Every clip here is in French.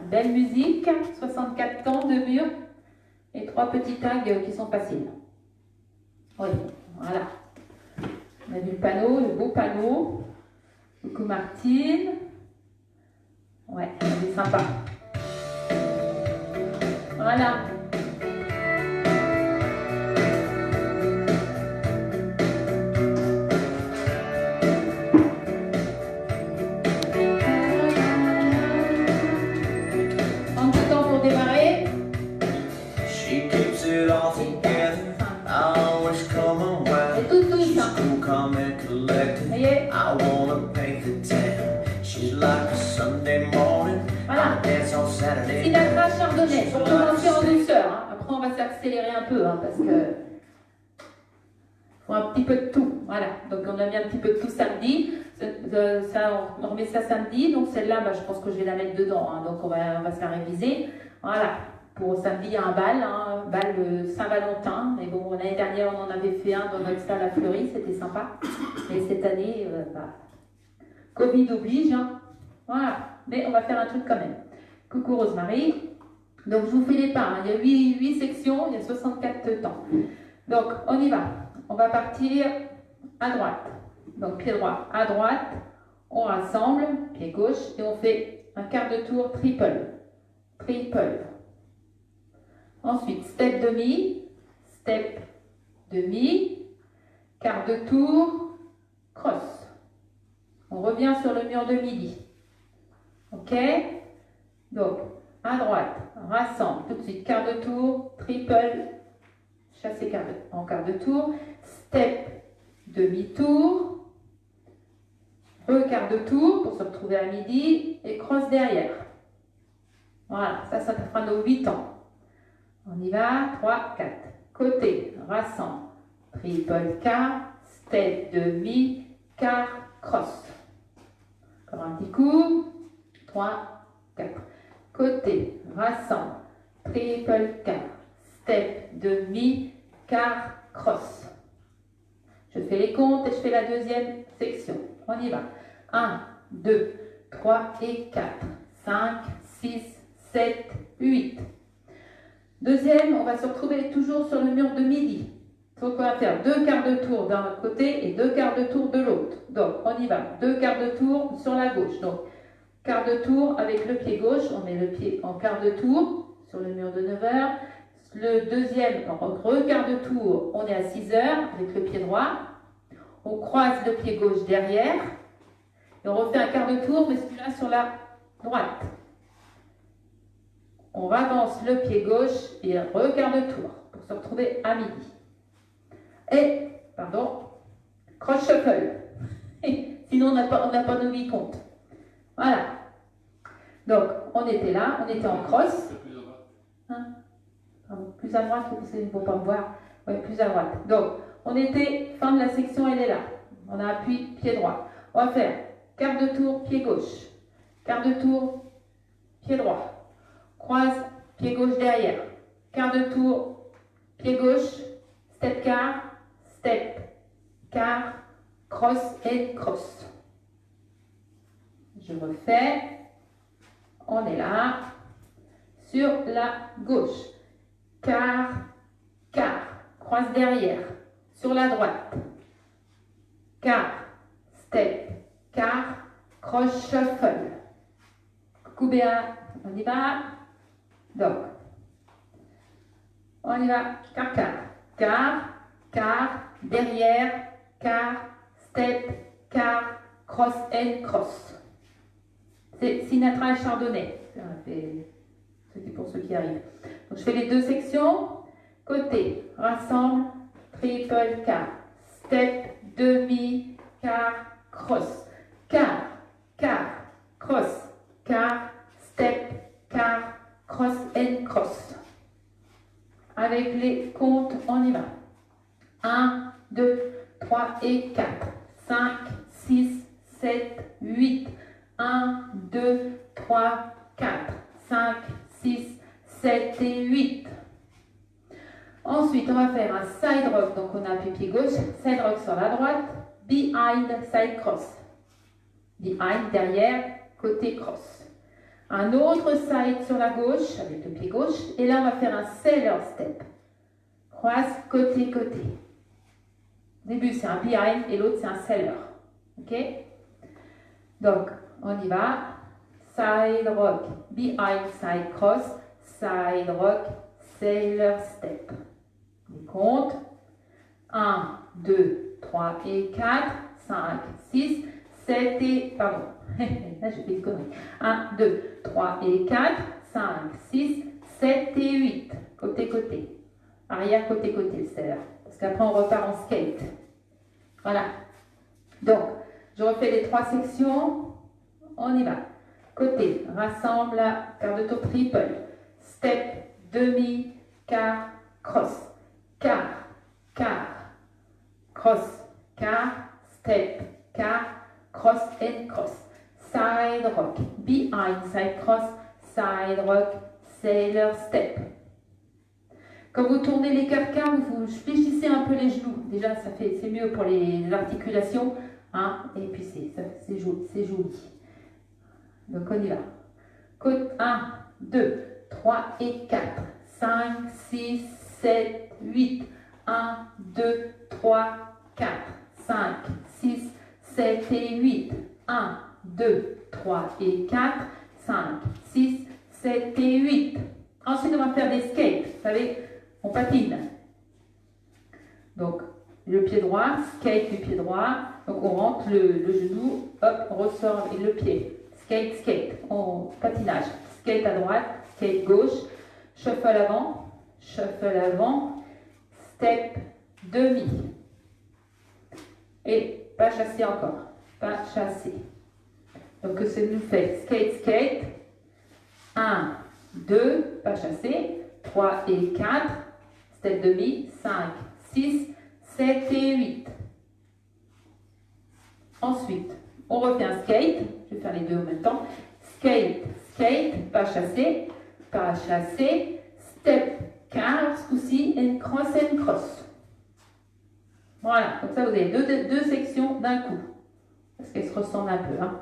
belle musique, 64 temps de mur et 3 petits tags qui sont faciles. Oui, voilà. On a vu le panneau, le beau panneau. Coucou Martine. Ouais, c'est sympa. Voilà. Un petit temps pour démarrer. She keeps it all together. I always come around. C'est tout douce. She's cool, calm and collected. Ça y est. I wanna paint the town. She's like a Sunday morning. Voilà. I dance on Saturday. Sinatra Chardonnay, pour commencer en douceur. Hein. Après, on va s'accélérer un peu, hein, parce que faut un petit peu de tout. Voilà, donc on a mis un petit peu de tout samedi. On remet ça samedi. Donc celle-là, bah, je pense que je vais la mettre dedans. Hein, donc on va se la réviser. Voilà, pour samedi, il y a un bal, hein, bal Saint-Valentin. Mais bon, l'année dernière, on en avait fait un dans notre salle à Fleury, c'était sympa. Et cette année, bah, Covid oblige. Hein. Voilà, mais on va faire un truc quand même. Coucou Rosemary. Donc je vous fais les pas. Hein. Il y a 8 sections, il y a 64 temps. Donc on y va. On va partir à droite. Donc pied droit à droite. On rassemble, pied gauche, et on fait un quart de tour triple. Triple. Ensuite, step demi, quart de tour, cross. On revient sur le mur de midi. Ok? Donc, à droite, rassemble, tout de suite, quart de tour, triple, chasser en quart de tour, step, demi-tour, quart de tour pour se retrouver à midi, et cross derrière. Voilà, ça fera nos 8 temps. On y va, 3, 4. Côté, rassemble, triple quart, step, demi, quart, cross. Encore un petit coup, 3, 4. Côté, rassemble, triple quart, step, demi, quart, cross. Je fais les comptes et je fais la deuxième section. On y va. 1, 2, 3 et 4, 5, 6, 7, 8. Deuxième, on va se retrouver toujours sur le mur de midi. Donc on va faire 2 quarts de tour d'un côté et 2 quarts de tour de l'autre. Donc on y va. 2 quarts de tour sur la gauche. Donc quart de tour avec le pied gauche. On met le pied en quart de tour sur le mur de 9 heures. Le deuxième, quart de tour, on est à 6 heures avec le pied droit. On croise le pied gauche derrière. Et on refait un quart de tour, mais celui-là sur la droite. On avance le pied gauche et un quart de tour pour se retrouver à midi. Et, cross shuffle. Sinon, on n'a pas nos 8 comptes. Voilà. Donc, on était là, on était en cross. Hein? Plus à droite, parce qu'il ne faut pas me voir. Oui, plus à droite. Donc, on était, fin de la section, elle est là. On a appuyé pied droit. On va faire quart de tour, pied gauche. Quart de tour, pied droit. Croise, pied gauche derrière. Quart de tour, pied gauche, step, quart, cross et cross. Je refais. On est là. Sur la gauche. Quart, croise derrière. Sur la droite. Quart, step, quart, cross shuffle. Coucou Béa, on y va. Donc, on y va. Quart, derrière, quart, step, quart, cross and cross. C'est Sinatra et Chardonnay. C'était pour ceux qui arrivent. Donc, je fais les 2 sections. Côté, rassemble, triple quart, step, demi, quart, cross. Quart, cross, quart, step, quart, cross and cross. Avec les comptes, on y va. 1, 2, 3 et 4, 5, 6, 7, 8. 1, 2, 3, 4, 5, 6, 7 et 8. Ensuite, on va faire un side rock. Donc, on a appuyé pied gauche, side rock sur la droite, behind, side cross. Behind, derrière, côté cross. Un autre side sur la gauche, avec le pied gauche. Et là, on va faire un sailor step. Croise côté, côté. Au début, c'est un behind et l'autre, c'est un sailor. OK? Donc, on y va. Side rock, behind, side cross, side rock, sailor step. On compte. 1, 2, 3 et 4, 5, 6, 7 et... Pardon, là j'ai fait une connerie. 1, 2, 3 et 4, 5, 6, 7 et 8. Côté, côté. Arrière, côté, côté, le sailor. Parce qu'après, on repart en skate. Voilà. Donc, je refais les 3 sections. On y va. Côté, rassemble, quart de tour triple. Step, demi, quart, cross. Quart, quart, cross, quart, step, quart, cross and cross. Side rock, behind, side cross, side rock, sailor step. Quand vous tournez les quarts, vous fléchissez un peu les genoux. Déjà, c'est mieux pour les articulations. Hein, et puis, c'est joli. Donc, on y va. Côte 1, 2, 3 et 4, 5, 6, 7, 8. 1, 2, 3, 4, 5, 6, 7 et 8. 1, 2, 3 et 4, 5, 6, 7 et 8. Ensuite, on va faire des skates. Vous savez, on patine. Donc, le pied droit, skate du pied droit. Donc, on rentre le genou, hop, on ressort avec le pied. Skate, skate. On patinage. Skate à droite, skate gauche. Shuffle avant, step, demi. Et pas chassé encore. Pas chassé. Donc, ça nous fait skate, skate. 1, 2, pas chassé. 3 et 4. Step demi. 5, 6, 7 et 8. Ensuite, on refait un skate. Je vais faire les deux en même temps. Skate, skate, pas chassé. Pas chassé. Step, quart, ce coup-ci, and cross. Voilà, comme ça vous avez deux sections d'un coup. Parce qu'elles se ressemblent un peu. Hein.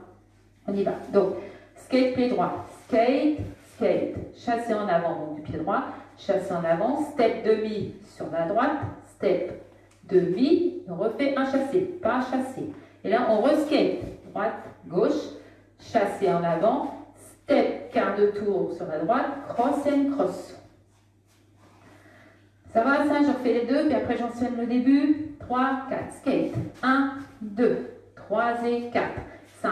On y va. Donc, skate, pied droit. Skate, skate. Chasser en avant donc, du pied droit. Chasser en avant. Step demi sur la droite. Step demi. On refait un chassé. Pas chassé. Et là, on reskate. Droite, gauche. Chasser en avant. Step, quart de tour sur la droite. Cross and cross. Ça va, ça, j'en fais les deux, puis après j'enseigne le début. 3, 4, skate. 1, 2, 3 et 4, 5,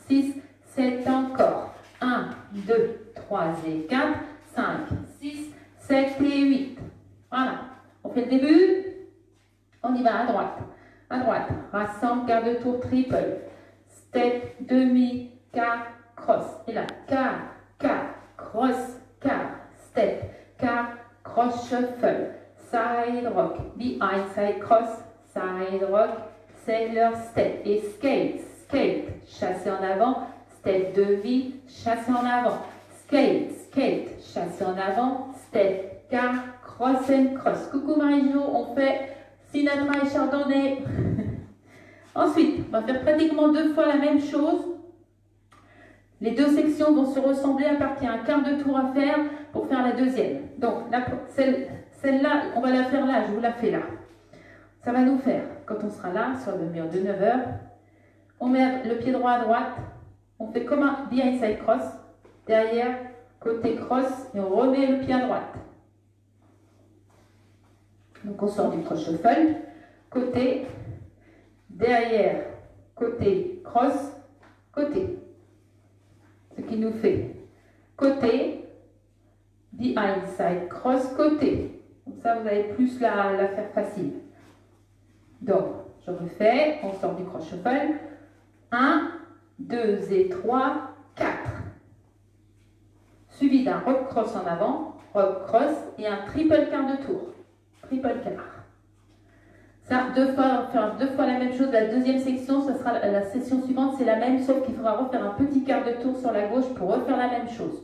6, 7 encore. 1, 2, 3 et 4, 5, 6, 7 et 8. Voilà. On fait le début. On y va à droite. À droite. Rassemble, quart de tour triple. Step, demi, quart, cross. Et là, quart, cross, quart, step, quart, cross, shuffle. Side rock, behind, side cross, side rock, sailor step et skate, skate, chasser en avant, step demi, chasser en avant, skate, skate, chasser en avant, step, quart, cross and cross. Coucou Marie-Jo, on fait Sinatra et Chardonnay. Ensuite, on va faire pratiquement 2 fois la même chose. Les deux sections vont se ressembler à part qu'il y a un quart de tour à faire pour faire la deuxième. Donc, celle-là, on va la faire là, je vous la fais là. Ça va nous faire, quand on sera là, sur le mur de 9 heures, on met le pied droit à droite, on fait comme un behind side cross, derrière, côté cross, et on remet le pied à droite. Donc on sort du cross shuffle, côté, derrière, côté cross, côté. Ce qui nous fait côté, behind side cross, côté. Comme ça, vous allez plus la faire facile. Donc, je refais, on sort du cross shuffle. 1, 2 et 3, 4. Suivi d'un rock cross en avant, rock cross et un triple quart de tour. Triple quart. Ça, faire 2 fois la même chose. La deuxième section, ce sera la session suivante, c'est la même, sauf qu'il faudra refaire un petit quart de tour sur la gauche pour refaire la même chose.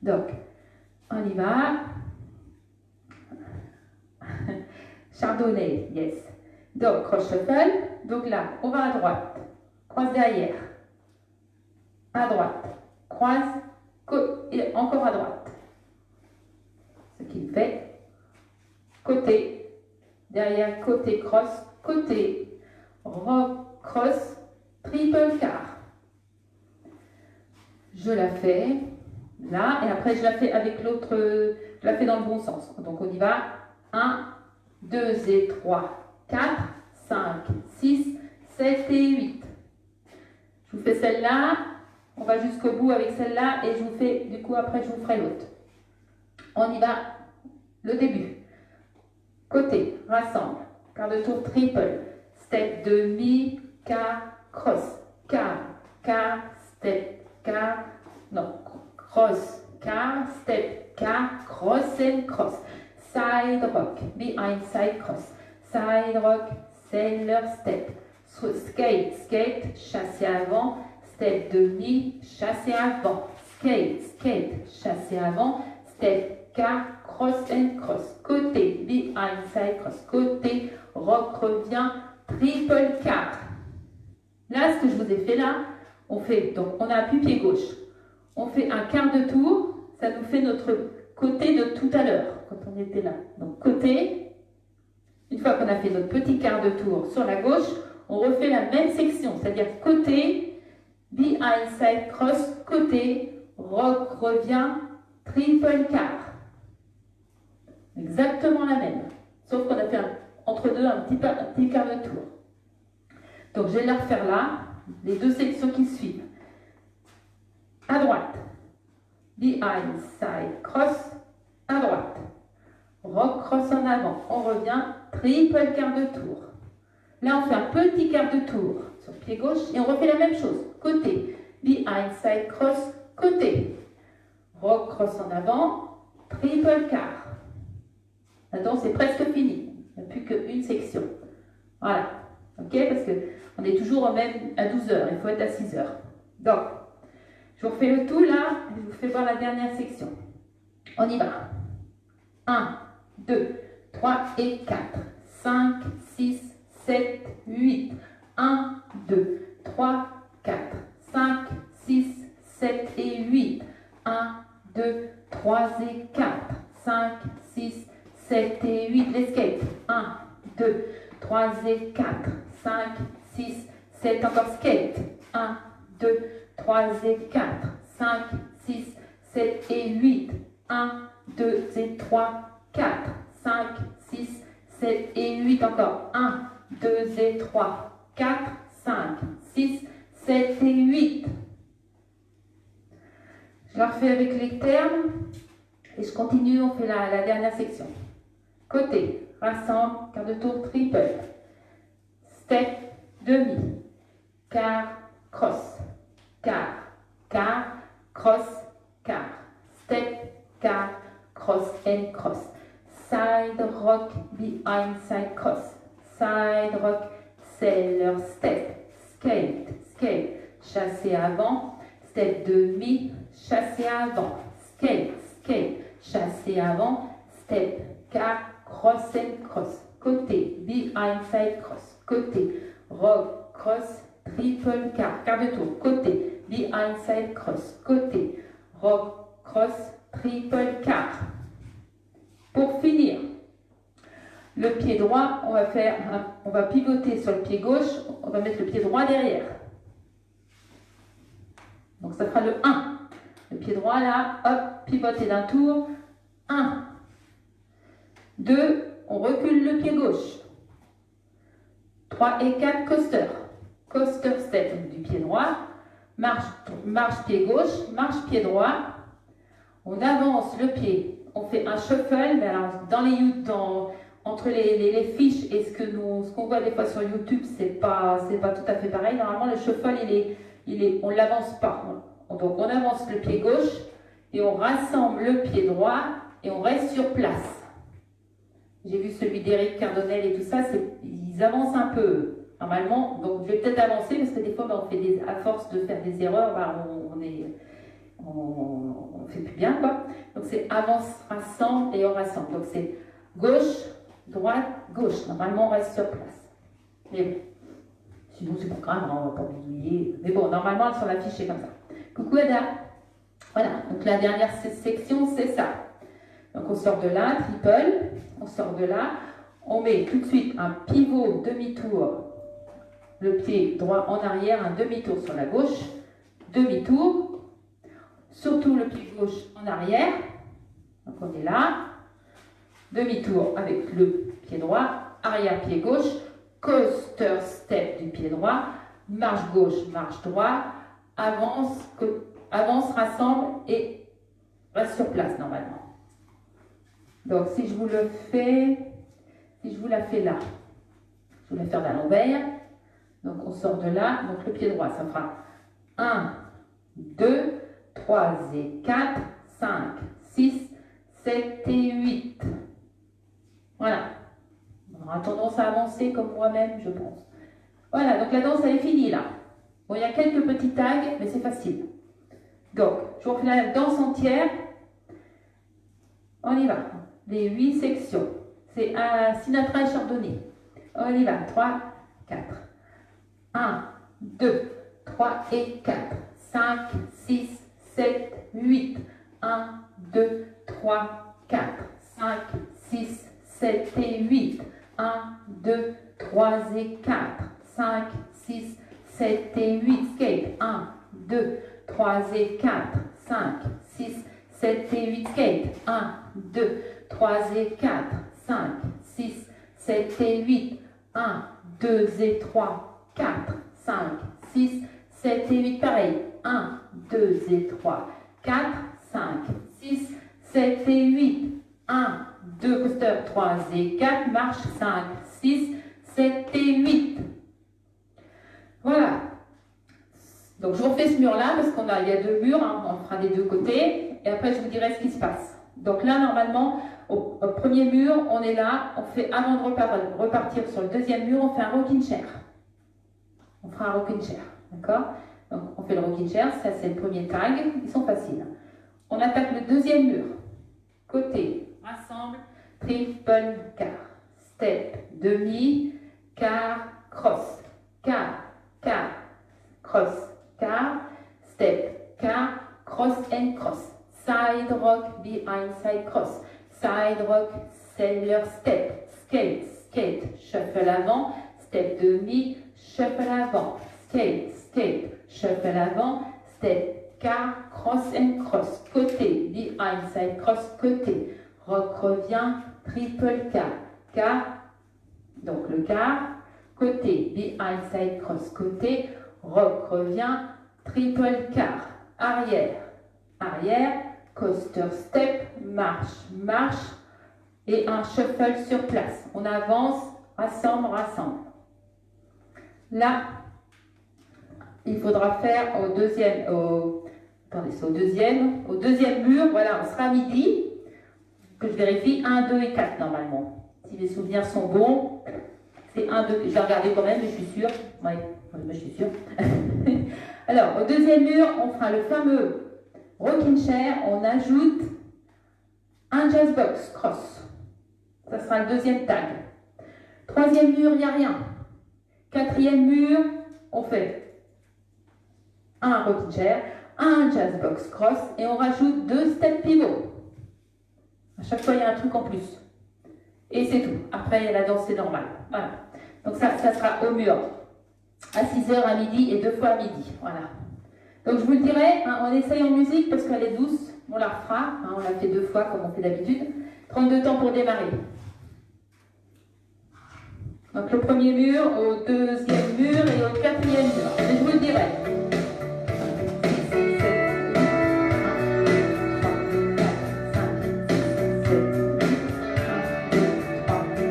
Donc, on y va. Chardonnay, yes. Donc, cross shuffle. Donc là, on va à droite. Croise derrière. À droite. Croise, et encore à droite. Ce qui fait côté, derrière côté cross, côté, rock, cross, triple quart. Je la fais là et après je la fais avec l'autre, je la fais dans le bon sens. Donc on y va. 1, 2 et 3, 4, 5, 6, 7 et 8. Je vous fais celle-là, on va jusqu'au bout avec celle-là et je vous fais, du coup après je vous ferai l'autre. On y va, le début. Côté, rassemble, quart de tour triple, step demi, quart, cross, quart, step, quart, non, cross, quart, step, quart, cross and cross. Side rock, behind side cross, side rock, sailor step, skate, chasser avant, step demi, chasser avant, skate, chasser avant, step, quart, cross and cross, côté, behind side cross, côté, rock revient, triple quart. Là, ce que je vous ai fait là, on fait, donc on a appuyé pied gauche, on fait un quart de tour, ça nous fait notre côté de tout à l'heure, quand on était là. Donc côté, une fois qu'on a fait notre petit quart de tour sur la gauche, on refait la même section, c'est-à-dire côté, behind side cross, côté, rock revient, triple quart. Exactement la même, sauf qu'on a fait entre deux un petit quart de tour. Donc je vais la refaire là, les deux sections qui suivent. À droite, behind side cross, à droite, rock cross en avant, on revient, triple quart de tour. Là on fait un petit quart de tour sur le pied gauche et on refait la même chose, côté, behind side cross, côté, rock cross en avant, triple quart. Maintenant c'est presque fini, il n'y a plus qu'une section. Voilà, ok, parce qu'on est toujours au même à 12 heures, il faut être à 6 heures. Donc, je vous refais le tout là, je vous fais voir la dernière section. On y va. 1, 2, 3 et 4, 5, 6, 7, 8. 1, 2, 3, 4, 5, 6, 7 et 8. 1, 2, 3 et 4, 5, 6, 7 et 8. Les skates. 1, 2, 3 et 4, 5, 6, 7. Encore skate. 1, 2, 3 et 4, 5, 6, 7 et 8. 1, 2 et 3, 4, 5, 6, 7 et 8. Encore 1, 2 et 3, 4, 5, 6, 7 et 8. Je la refais avec les termes et je continue, on fait la dernière section. Côté, rassemble, quart de tour triple, step, demi, quart, cross, quart, cross, quart, step, quart, cross and cross, side rock, behind side cross, side rock, sailor step, skate, chasser avant, step demi, chasser avant, skate, chasser avant, step, quart, cross and cross, côté, behind side cross, côté, rock, cross, triple quart de tour, côté, behind side cross, côté, rock, cross, triple quart. Pour finir, le pied droit, on va pivoter sur le pied gauche, on va mettre le pied droit derrière. Donc ça fera le 1. Le pied droit là, hop, pivoter d'un tour, 1. 2, on recule le pied gauche. 3 et 4, coaster. Coaster step du pied droit, marche pied gauche, marche pied droit. On avance le pied, on fait un shuffle, mais alors entre les fiches et ce qu'on voit des fois sur YouTube, c'est pas tout à fait pareil. Normalement, le shuffle, on ne l'avance pas. Donc, on avance le pied gauche et on rassemble le pied droit et on reste sur place. J'ai vu celui d'Éric Cardonnel et tout ça, ils avancent un peu, normalement. Donc, je vais peut-être avancer parce que des fois, à force de faire des erreurs, on fait plus bien, quoi. Donc, c'est avance, rassemble et on rassemble. Donc, c'est gauche, droite, gauche. Normalement, on reste sur place. Mais bon, sinon, c'est pas grave, on va pas oublier. Mais bon, normalement, sur la fiche, c'est comme ça. Coucou Ada. Voilà, donc la dernière section, c'est ça. Donc on sort de là, triple, on sort de là, on met tout de suite un pivot demi-tour, le pied droit en arrière, un demi-tour sur la gauche, demi-tour, surtout le pied gauche en arrière, donc on est là, demi-tour avec le pied droit, arrière-pied gauche, coaster step du pied droit, marche gauche, marche droit, avance, rassemble et reste sur place normalement. Donc si je vous le fais, si je vous la fais là, je vais la faire à l'envers. Donc on sort de là, donc le pied droit, ça fera 1, 2, 3 et 4, 5, 6, 7 et 8. Voilà. On aura tendance à avancer comme moi-même, je pense. Voilà, donc la danse, elle est finie là. Bon, il y a quelques petits tags, mais c'est facile. Donc, je vous refais la danse entière. On y va. Les 8 sections. C'est un Sinatra et Chardonnay. On y va. 3, 4. 1, 2, 3 et 4. 5, 6, 7, 8. 1, 2, 3, 4. 5, 6, 7 et 8. 1, 2, 3 et 4. 5, 6, 7 et 8. Skate. 1, 2, 3 et 4. 5, 6, 7 et 8. Skate. 1, 2, 3 et 4. 5, 6, 7 et 8. 1, 2 et 3, 4. 5, 6, 7 et 8. Pareil. 1, 2 et 3, 4. 5, 6, 7 et 8. 1, 2, coaster, 3 et 4. Marche. 5, 6, 7 et 8. Voilà. Donc je vous refais ce mur-là parce qu'il y a 2 murs, hein, on fera des 2 côtés et après je vous dirai ce qui se passe. Donc là, normalement, au premier mur, on est là, on fait, avant de repartir sur le deuxième mur, on fait un rocking chair. On fera un rocking chair, d'accord? Donc on fait le rocking chair, ça c'est le premier tag, ils sont faciles. On attaque le deuxième mur. Côté, rassemble, triple, quart, step, demi, quart, cross, quart, quart, cross, quart, step, quart, cross and cross. Side rock, behind side cross. Side rock, sailor step. Skate, skate, shuffle avant. Step demi, shuffle avant. Skate, skate, shuffle avant. Step, quart, cross and cross. Côté, behind side cross, côté. Rock revient, triple quart. Quart, donc le quart. Côté, behind side cross, côté. Rock revient, triple quart. Arrière, arrière. Coaster step, marche, marche et un shuffle sur place. On avance, rassemble, rassemble. Là, il faudra faire au deuxième mur, voilà, on sera à midi, que je vérifie, 1, 2 et 4 normalement. Si mes souvenirs sont bons, c'est 1, 2, je vais regarder quand même, mais je suis sûre. Oui, je suis sûre. Alors, au deuxième mur, on fera le fameux rocking chair, on ajoute un jazz box cross. Ça sera le deuxième tag. Troisième mur, il n'y a rien. Quatrième mur, on fait un rocking chair, un jazz box cross et on rajoute 2 step pivots. À chaque fois, il y a un truc en plus. Et c'est tout. Après, la danse, c'est normal. Voilà. Donc ça sera au mur à 6h à midi et 2 fois à midi. Voilà. Donc je vous le dirai, hein, on essaye en musique parce qu'elle est douce, on la refera, hein, on la fait 2 fois comme on fait d'habitude. 32 temps pour démarrer. Donc le premier mur, au deuxième mur et au quatrième mur. Et je vous le dirai. 6, 7, 8, 1, 2, 3, 4, 5, 6, 7, 8, 1, 2, 3, 4,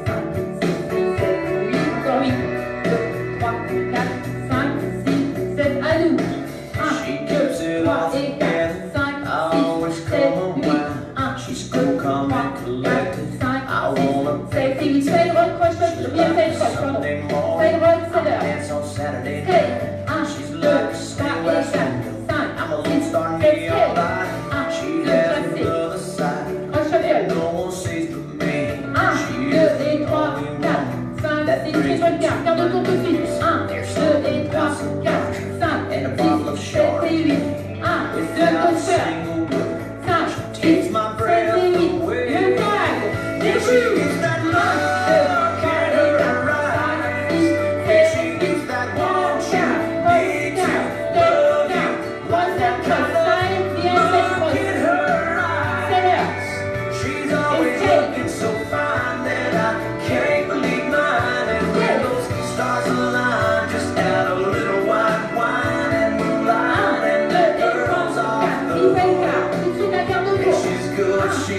5, 6, 7, 8, encore 8, 2, 3, 4, 5, 6, 7, à nous. 3 et 4, 5, 6, 7, 8, 1, 2, 3, 4, 5, 6, 7, 8, side rock, cross, bien side rock, pardon. Side rock, c'est l'heure. Skate, 1, 2, 3 et 4, 5, 6, 7, skate, 1, 2, tracé. Cross shuffle. 1, 2 et 3, 4, 5, 6, triple quart, quart de tour tout de suite. 1, 2 et 3, 4, 5, 6, 7 et 8. 1, without a coaster. single word. 5, Takes 6, my 7 breath et 8. away. Le tag. Then she gets that look in her eyes. Then she gets that want you, need you, love you. What's that kind of look in her eyes? She's always looking so fine that I can't believe mine. And when those stars align, just add a little white wine and moonlight, and the girls off the hook. And she's good, but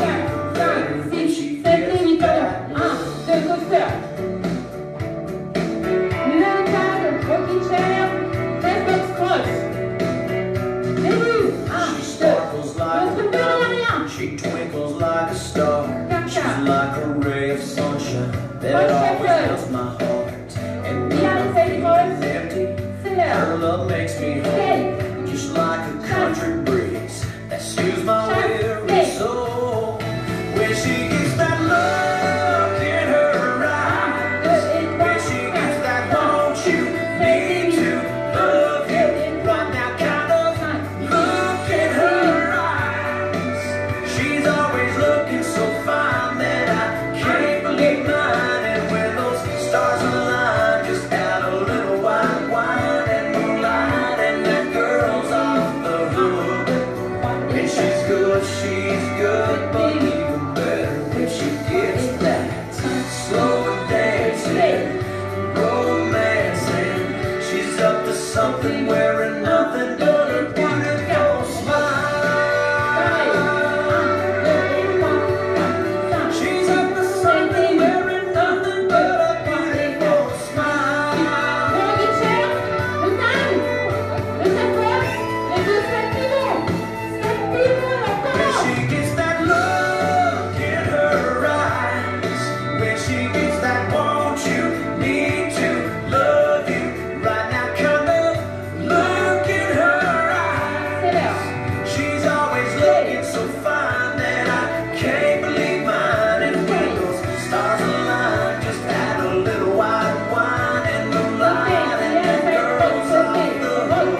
even better when she gets back. She sparkles like a diamond, she twinkles like a star. She's like a ray of sunshine that always melts my heart. And when I'm feeling empty, her love makes me whole, just like a country breeze that soothes my weary soul. When she gets that look in her eyes, when she gets that want you, need to, love you, right now kind of look in her eyes. She's always looking so fine that I can't believe mine. And when those stars align, just add a little white wine and moonlight, and that girl's off the hook. And she's good, but even better when she gets that slow dancing, romancing. She's up to something, wearing nothing but a beautiful smile. She's up to something, wearing nothing but a beautiful smile. When she gets that look in her eyes, when she gets that want you, need to, love you, right now kind of look in her eyes. She's always looking so fine that I can't believe mine. And when those stars align, just add a little white wine and moonlight, and that girl's off the hook.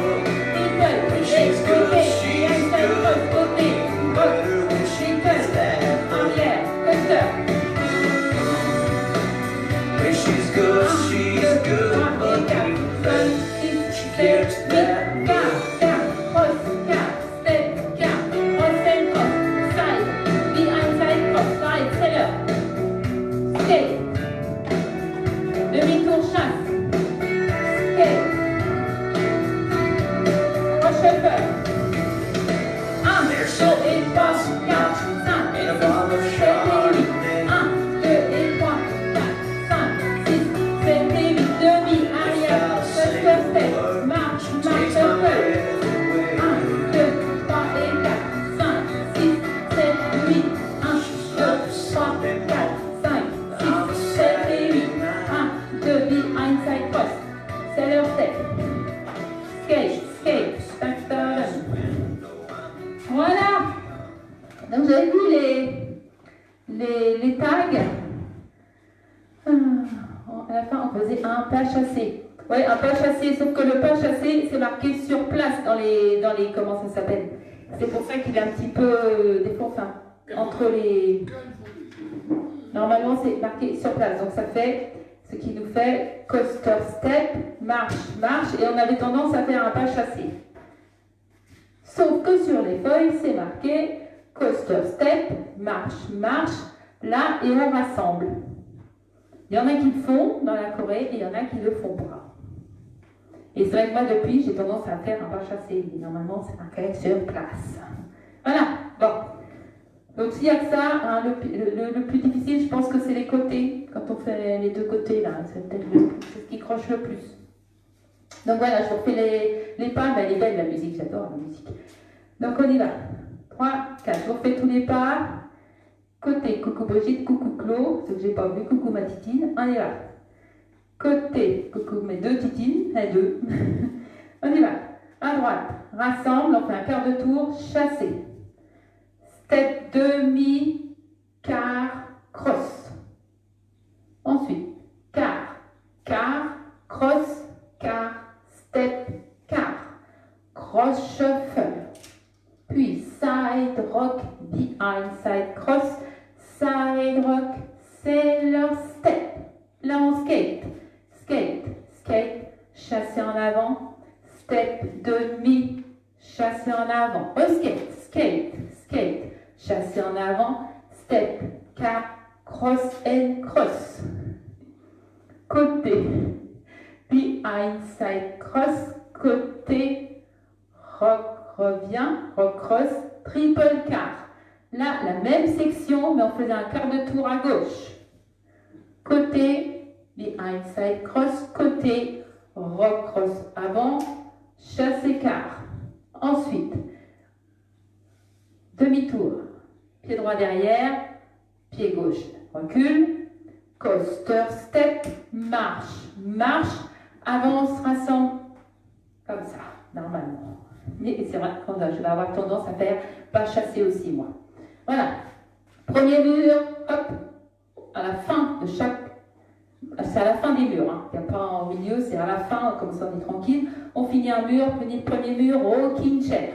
When she's good, but even better when she gets that look. When she's good, but even better when she gets that look. Demi-tour chasse. Skate. Crochet-feu. 1, 2 et 3, 4, 5, In a bottle of 7 et 8. Chardonnay. 1, 2 et 3, 4, 5, 6, 7 et 8. Demi, arrière, cluster step, marche, marche, feu. 1, 2, 3 et 4, 5, 6, 7, 8. 1, 2, 3, 4, 5, 6, 7 et 8. 1, 2, behind side cross. C'est leur step. Skate, skate, tac, tac. Voilà. Donc vous avez vu les tags. À la fin, on faisait un pas chassé. Oui, un pas chassé, sauf que le pas chassé, c'est marqué sur place dans les comment ça s'appelle. C'est pour ça qu'il est un petit peu des fois, enfin, entre les. Normalement, c'est marqué sur place. Donc ça fait ce qui nous fait coaster step, marche, marche, et on avait tendance à faire un pas chassé. Sauf que sur les feuilles, c'est marqué coaster step, marche, marche, là, et on rassemble. Il y en a qui le font dans la Corée et il y en a qui ne le font pas. Et c'est vrai que moi, depuis, j'ai tendance à faire un pas chassé. Mais normalement, c'est marqué sur place. Voilà, bon. Donc s'il n'y a que ça, hein, le plus difficile, je pense que c'est les côtés. Quand on fait les deux côtés, là, c'est peut-être c'est ce qui croche le plus. Donc voilà, je vous refais les pas. Elle est belle la musique, j'adore la musique. Donc on y va. 3, 4, je vous refais tous les pas. Côté, coucou Brigitte, coucou Claude, ce que j'ai pas vu, coucou ma titine. On y va. Côté, coucou mes deux titines, les deux. On y va. À droite, rassemble, on fait un quart de tour, chassé. Step, demi, quart, cross. Ensuite, quart, cross, quart, step, quart, cross shuffle. Puis side rock, behind side cross, side rock, sailor step. Là on skate, skate, skate, chasser en avant, step demi, chasser en avant. Skate, skate, skate, chasser en avant, step, car, cross and cross. Côté, behind side cross, côté, rock revient, rock cross, triple quart. Là, la même section, mais on faisait un quart de tour à gauche. Côté, behind side cross, côté, rock cross avant, chasse quart. Ensuite, demi-tour, pied droit derrière, pied gauche, recule, coaster step, marche, marche, avance, rassemble, comme ça, normalement. Mais c'est vrai que je vais avoir tendance à faire pas chasser aussi, moi. Voilà. Premier mur, hop, à la fin de chaque... C'est à la fin des murs, hein. Il n'y a pas au milieu, c'est à la fin, comme ça on est tranquille. On finit un mur, prenez le premier mur, rocking chair.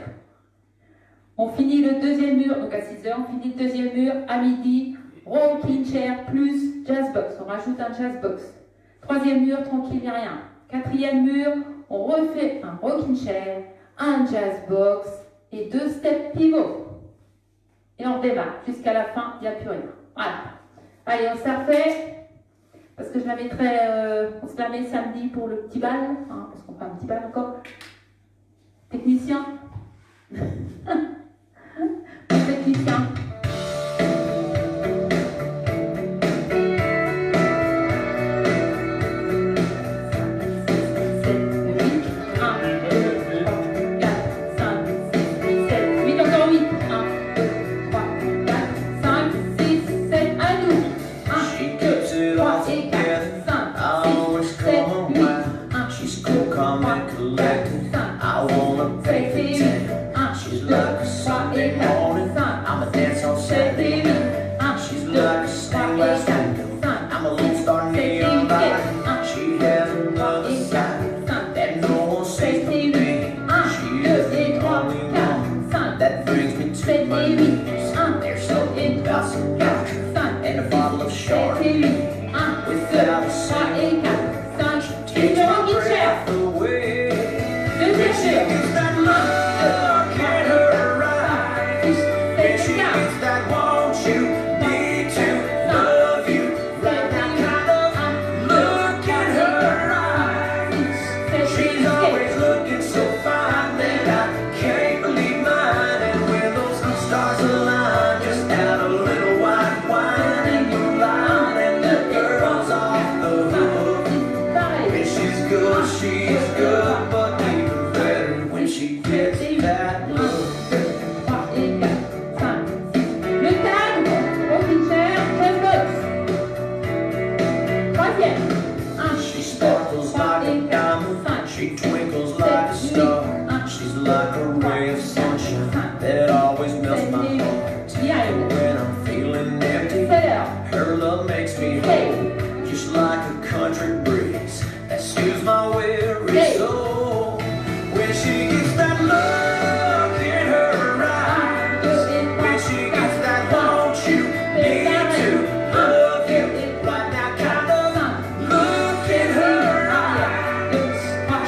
On finit le deuxième mur, donc à 6h, on finit le deuxième mur à midi, rocking chair plus jazz box. On rajoute un jazz box. Troisième mur, tranquille, il n'y a rien. Quatrième mur, on refait un rocking chair, un jazz box et 2 steps pivot. Et on redémarre. Jusqu'à la fin, il n'y a plus rien. Voilà. Allez, on s'est refait. Parce que je la mettrai, on se la met samedi pour le petit bal. Hein, parce qu'on fait un petit bal encore. Technicien. Technicien.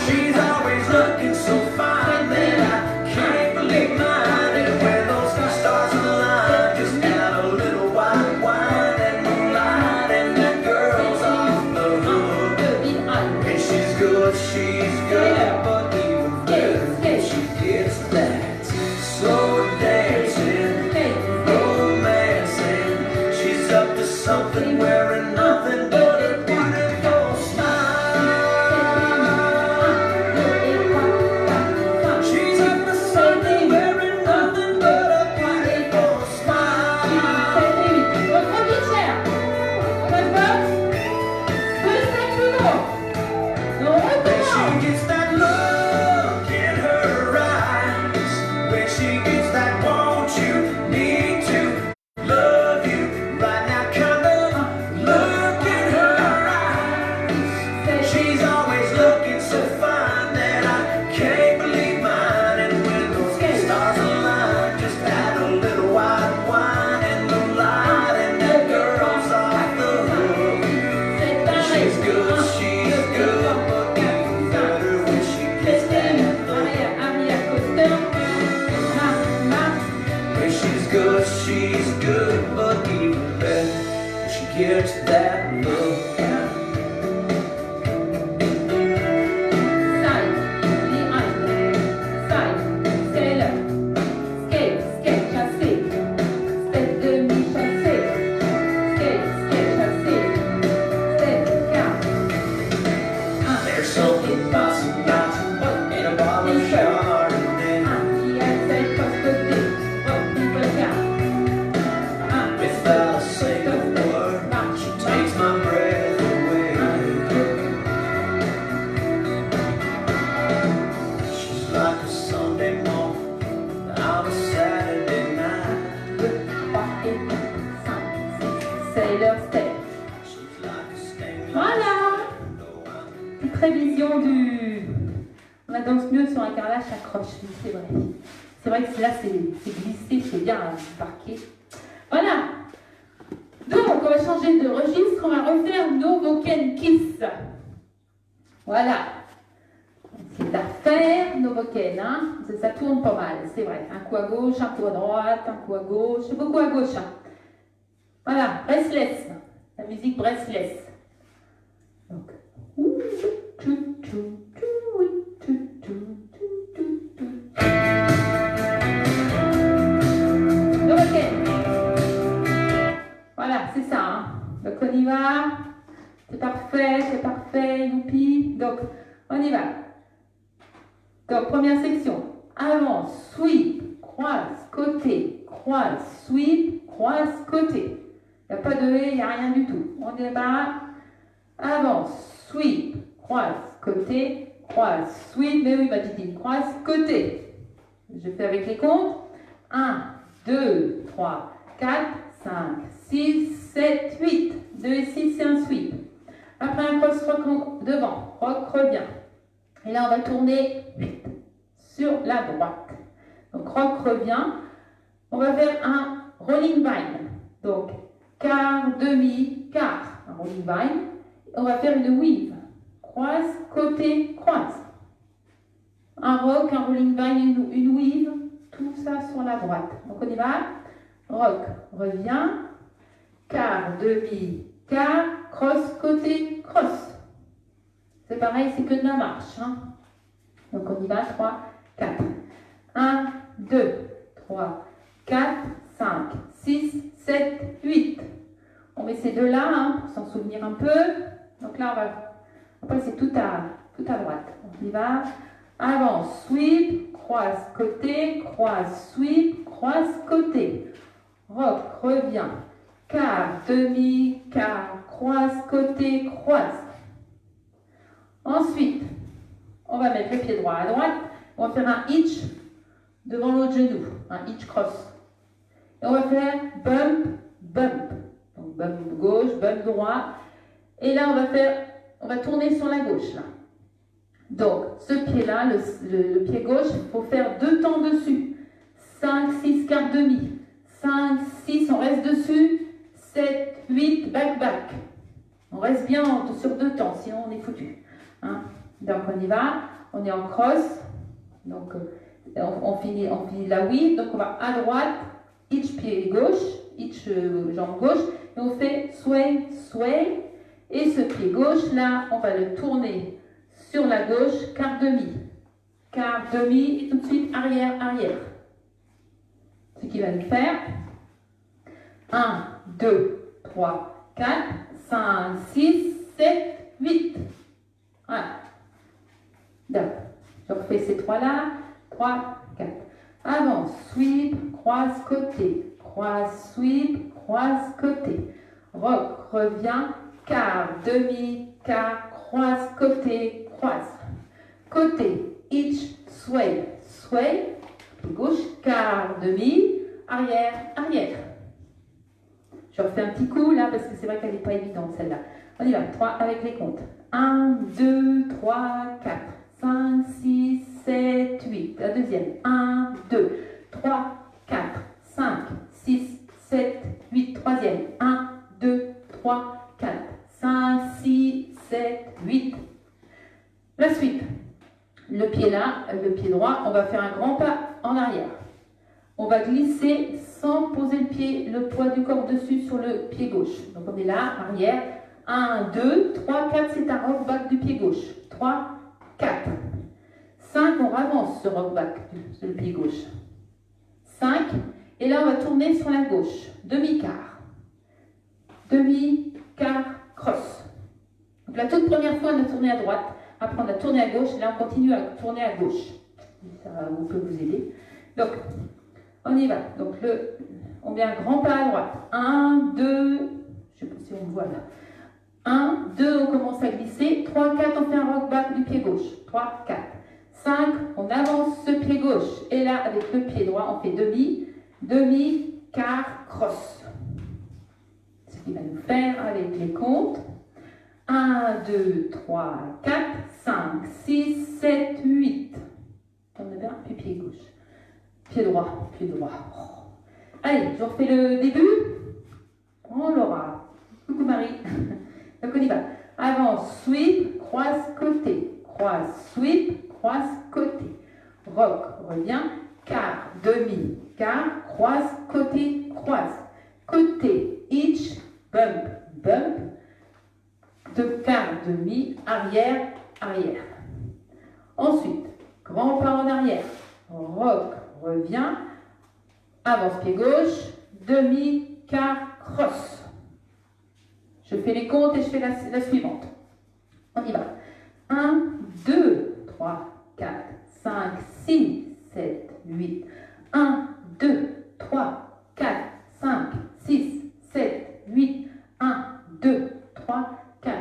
She's always looking so fine that I can't believe Chardonnay. Qui accède cross côté. Rock, triple quart. Without a single word, she takes my breath away. She's like a Sunday morning, I'm a Saturday night. 2, 3 et 5, 6, c'est leur step. She's like a stained Voilà. Petite révision du... On danse mieux sur un carrelage accroche, oui, c'est vrai. C'est vrai que là, c'est glissé, c'est bien marqué. Voilà. Donc, on va changer de registre, on va refaire nos Woken Kiss. Voilà. C'est à faire nos Woken, hein. Ça tourne pas mal, c'est vrai. Un coup à gauche, un coup à droite, un coup à gauche, beaucoup à gauche. Hein. Voilà, breathless. La musique breathless. Donc, le week-end. Voilà, c'est ça. Hein. Donc on y va. C'est parfait, youpi. Donc, on y va. Donc, première section. Avance, sweep, croise, côté, croise, sweep, croise, côté. Il n'y a pas de et, il n'y a rien du tout. On démarre. Avance, sweep, croise, côté, croise, sweep. Mais oui, ma petite croise, côté. Je fais avec les comptes. 1, 2, 3, 4, 5, 6, 7, 8. 2 et 6, c'est un sweep. Après un cross rock devant, rock revient. Et là, on va tourner sur la droite. Donc, rock revient. On va faire un rolling vine. Donc, quart, demi, quart. Un rolling vine. On va faire une weave. Croise, côté, croise. Un rock, un rolling vine, une weave. Tout ça sur la droite. Donc, on y va. Rock revient. Quart, demi, quart. Cross, côté, cross. C'est pareil, c'est que de la marche. Hein. Donc, on y va. 3, 4. 1, 2, 3, 4, 5, 6, 7, 8. On met ces deux-là hein, pour s'en souvenir un peu. Donc là, on va passer tout à droite. On y va. Avance, sweep, croise, côté, croise, sweep, croise, côté. Rock, revient. Quart, demi, quart, croise, côté, croise. Ensuite, on va mettre le pied droit à droite. On va faire un hitch devant l'autre genou. Un hitch cross. Et on va faire bump, bump. Donc bump gauche, bump droit. Et là, on va tourner sur la gauche. Là. Donc, ce pied-là, le pied gauche, il faut faire 2 temps dessus. 5, 6, quart demi. 5, 6, on reste dessus. 7, 8, back, back. On reste bien sur 2 temps, sinon on est foutu. Hein? Donc, on y va. On est en cross. Donc, on finit la weave. Donc, on va à droite. Each pied gauche. Each jambe gauche. Et on fait sway, sway. Et ce pied gauche, là, on va le tourner sur la gauche, quart demi. Quart demi, et tout de suite, arrière, arrière. Ce qui va nous faire 1, 2, 3, 4, 5, 6, 7, 8. Voilà. Donc, je refais ces trois-là. 3, 4. Avance, sweep, croise, côté. Croise, sweep, croise, côté. Rock, revient. Quart, demi, quart, croise, côté, croise. Côté, hitch, sway, sway. Gauche, quart, demi, arrière, arrière. Je refais un petit coup là parce que c'est vrai qu'elle n'est pas évidente celle-là. On y va, 3 avec les comptes. 1, 2, 3, 4, 5, 6, 7, 8. La deuxième. 1, 2, 3, 4, 5, 6, 7, 8. Troisième. 1, 2, 3, 4, 5, 6, 7, 8. La suite. Le pied là, le pied droit, on va faire un grand pas en arrière. On va glisser sans poser le poids du corps dessus sur le pied gauche. Donc on est là, arrière. 1, 2, 3, 4, c'est un rock back du pied gauche. 3, 4. 5, on avance ce rock back sur le pied gauche. 5, et là on va tourner sur la gauche. Demi-quart. Demi-quart, cross. Donc la toute première fois, on a tourné à droite. Après, on a tourné à gauche. Et là, on continue à tourner à gauche. Ça peut vous aider. Donc, on y va. Donc, on met un grand pas à droite. 1, 2, je ne sais pas si on voit là. 1, 2, on commence à glisser. 3, 4, on fait un rock back du pied gauche. 3, 4. 5, on avance ce pied gauche. Et là, avec le pied droit, on fait demi, demi, quart, cross. Ce qui va nous faire avec les comptes. 1, 2, 3, 4, 5, 6, 7, 8. On a bien, puis pied gauche. Pied droit, pied droit. Oh. Allez, je refais le début. Oh Laura. Coucou Marie. Donc on y va. Avance, sweep, croise, côté. Croise, sweep, croise, côté. Rock, revient. Quart, demi, quart, croise, côté, croise. Côté, hitch, bump, bump. De quart, demi, arrière, arrière. Ensuite, grand pas en arrière. Rock, revient. Avance pied gauche, demi, quart, cross. Je fais les comptes et je fais la suivante. On y va. 1, 2, 3, 4, 5, 6, 7, 8. 1, 2, 3, 4, 5, 6, 7, 8. 1, 2, 3, 4,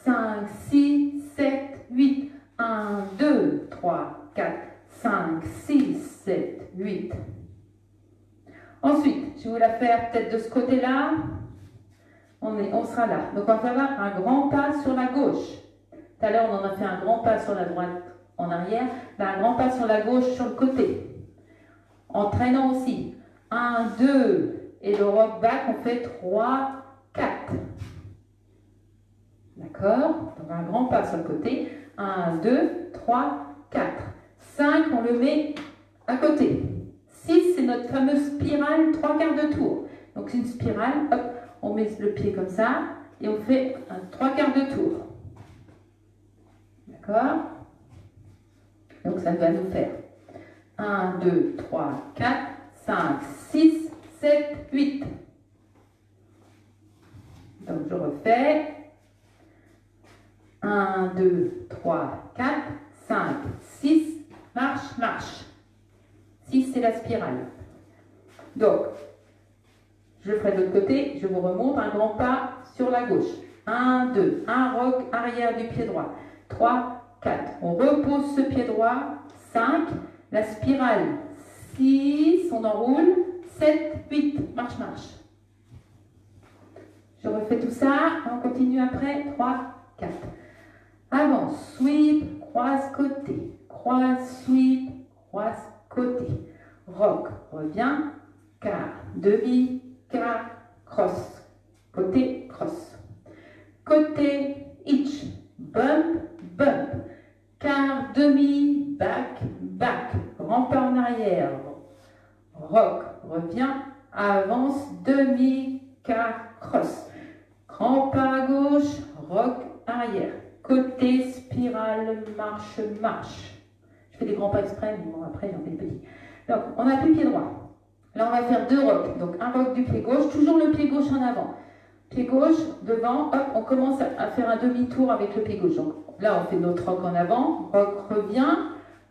5, 6, 7, 8. 1, 2, 3, 4, 5, 6, 7, 8. Ensuite, je vais vous la faire peut-être de ce côté-là. On sera là. Donc, on va faire un grand pas sur la gauche. Tout à l'heure, on en a fait un grand pas sur la droite en arrière. Là, un grand pas sur la gauche sur le côté. En traînant aussi. 1, 2. Et le rock back, on fait 3, 4. D'accord? Donc, un grand pas sur le côté. 1, 2, 3, 4. 5, on le met à côté. 6, c'est notre fameuse spirale 3 quarts de tour. Donc, c'est une spirale. Hop, on met le pied comme ça. Et on fait un 3 quarts de tour. D'accord? Donc, ça va nous faire 1, 2, 3, 4, 5, 6, 7, 8. Donc, je refais. 1, 2, 3, 4, 5, 6, marche, marche. 6, c'est la spirale. Donc, je ferai de l'autre côté, je vous remonte un grand pas sur la gauche. 1, 2, un rock arrière du pied droit. 3, 4. On repose ce pied droit. 5, la spirale. 6, on enroule. 7, 8, marche, marche. Je refais tout ça, on continue après. 3, 4. Avance, sweep, croise, côté. Croise, sweep, croise, côté. Rock, revient. Quart, demi, quart, cross. Côté, cross. Côté, hitch. Bump, bump. Quart, demi, back, back. Grand pas en arrière. Rock, revient. Avance, demi, quart, cross. Grand pas à gauche, rock, arrière. Côté, spirale, marche, marche. Je fais des grands pas exprès, mais bon, après, j'en fais des petits. Donc, on n'a plus le pied droit. Là, on va faire 2 rocks. Donc, un rock du pied gauche, toujours le pied gauche en avant. Pied gauche, devant, hop, on commence à faire un demi-tour avec le pied gauche. Donc, là, on fait notre rock en avant. Rock revient.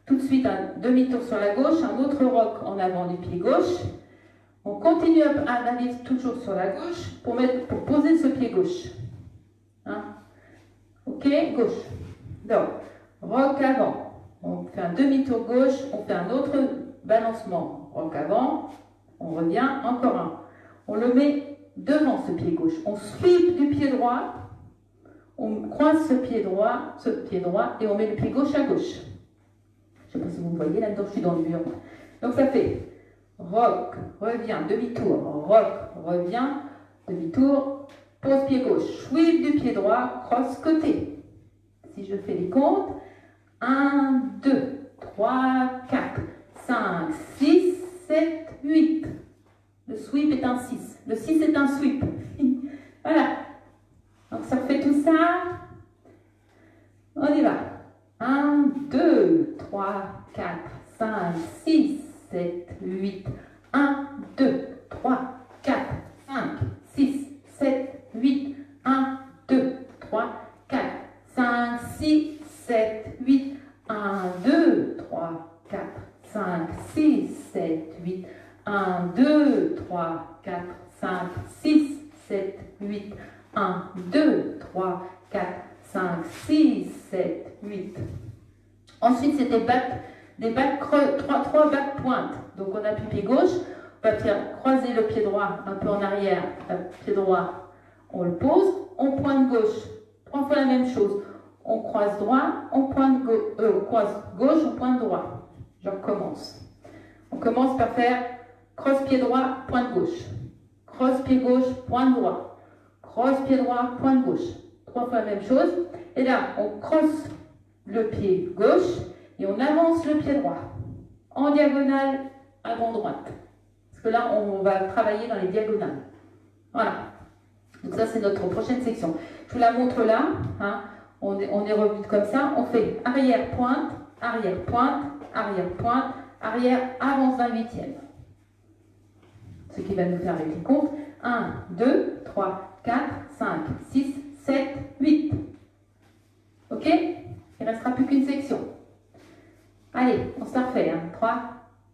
Tout de suite, un demi-tour sur la gauche. Un autre rock en avant du pied gauche. On continue à aller toujours sur la gauche pour poser ce pied gauche. Hein? Ok, gauche. Donc, rock avant. On fait un demi-tour gauche. On fait un autre balancement. Rock avant. On revient, encore un. On le met devant ce pied gauche. On sweep du pied droit. On croise ce pied droit et on met le pied gauche à gauche. Je ne sais pas si vous me voyez, là-dedans je suis dans le mur. Donc ça fait rock, revient, demi-tour, rock, revient, demi-tour, pose pied gauche, sweep du pied droit, cross côté. Si je fais les comptes, 1, 2, 3, 4, 5, 6, 7, 8. Le sweep est un 6. Le 6 est un sweep. Voilà. Donc ça fait tout ça. On y va. 1, 2, 3, 4, 5, 6, 7, 8. 1, 2, 3, 4, 5, 6, 7, 8. 1, 2, 3, 4, 5, 6, 7, 8. 1, 2, 3, 4, 5, 6, 7, 8. 1, 2, 3, 4, 5, 6, 7, 8. 1, 2, 3, 4, 5, 6, 7, 8. Ensuite, c'est des bacs creux, 3 bacs pointes. Donc, on appuie pied gauche. On va faire croiser le pied droit un peu en arrière. Le pied droit, on le pose. On pointe gauche. 3 fois la même chose. On croise droit, on croise gauche, on pointe droit. Je recommence. On commence par faire crosse pied droit, pointe gauche. Crosse pied gauche, pointe droit. Crosse pied droit, pointe gauche. 3 fois la même chose. Et là, on crosse le pied gauche et on avance le pied droit. En diagonale, avant-droite. Parce que là, on va travailler dans les diagonales. Voilà. Donc ça, c'est notre prochaine section. Je vous la montre là. Hein. On est revenu comme ça. On fait arrière, pointe, arrière, pointe, arrière, pointe, arrière, avance d'un huitième. Ce qui va nous faire avec les comptes. 1, 2, 3, 4, 5, 6, 7, 8. Ok? Il ne restera plus qu'une section. Allez, on se la refait. 3,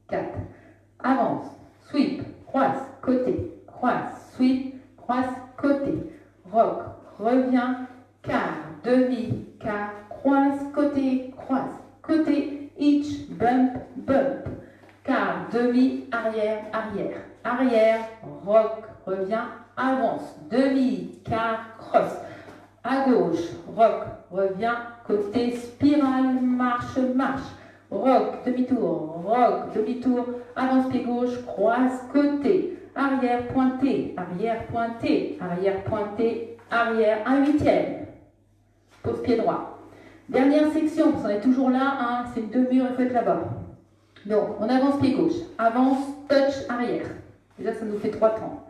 4. Avance, sweep, croise, côté, croise, sweep, croise, côté. Rock, revient, quart, demi, quart, croise, côté, hitch, bump, bump. Quart, demi, arrière, arrière. Arrière, rock, revient, avance. Demi, quart, cross. À gauche, rock, revient, côté, spirale, marche, marche. Rock, demi-tour, avance pied gauche, croise, côté. Arrière, pointé, arrière, pointé, arrière, pointé, arrière, un huitième. Pose pied droit. Dernière section, parce qu'on est toujours là, hein, c'est une demi-heure, il faut être là-bas. Donc, on avance pied gauche, avance, touch, arrière. Déjà, ça nous fait 3 temps.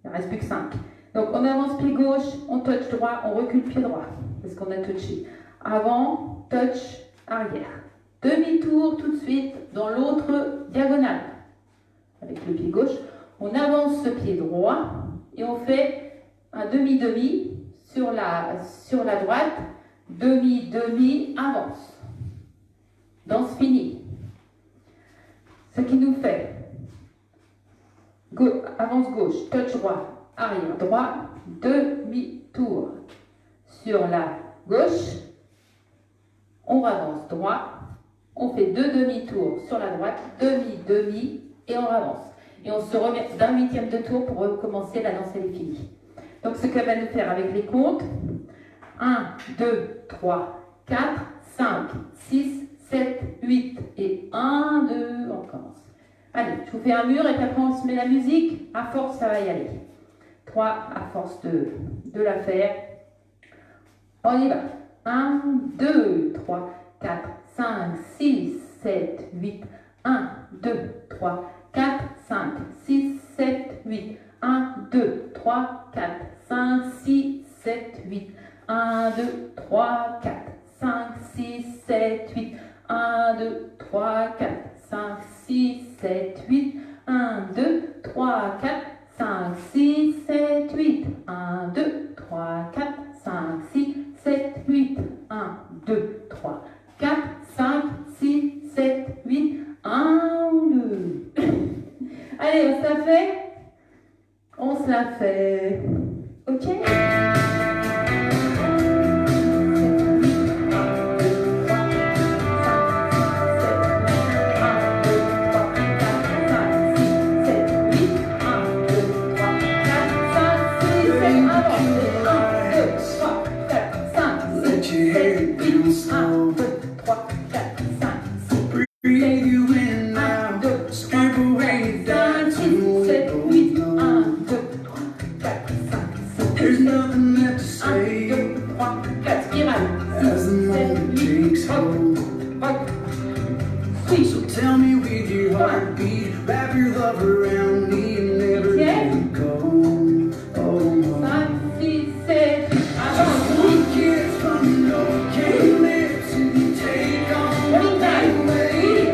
Il ne reste plus que 5. Donc, on avance pied gauche, on touch droit, on recule pied droit, parce qu'on a touché. Avant, touch, arrière. Demi-tour tout de suite dans l'autre diagonale. Avec le pied gauche, on avance ce pied droit et on fait un demi-demi sur la droite. Demi-demi, avance. Danse finie. Ce qui nous fait avance gauche, touch droit, arrière droit, demi-tour. Sur la gauche, on avance droit, on fait 2 demi-tours sur la droite, demi-demi, et on avance. Et on se remet d'un huitième de tour pour recommencer la danse, elle est finie. Donc ce qu'elle va nous faire avec les comptes, 1, 2, 3, 4, 5, 6, 7, 8 et 1, 2, on recommence. Allez, je vous fais un mur et puis après on se met la musique. À force, ça va y aller. 3, à force de la faire. On y va. 1, 2, 3, 4, 5, 6, 7, 8. 1, 2, 3, 4, 5, 6, 7, 8. 1, 2, 3, 4, 5, 6, 7, 8. 1, 2, 3, 4, 5, 6, 7, 8. 1, 2, 3, 4, 5, 6, 7, 8. 1, 2, 3, 4, 5, 6, 7, 8. 1, 2, 3, 4, 5, 6, 7, 8. 1, 2, 3, 4, 5, 6, 7, 8. 1, 2. Allez, on se la fait? On se la fait. Ok? There's nothing left to say as the moment takes hold. So tell me with your heartbeat, wrap your love around me and never let it go. Oh no. One kiss from your okay lips and you take on my night away.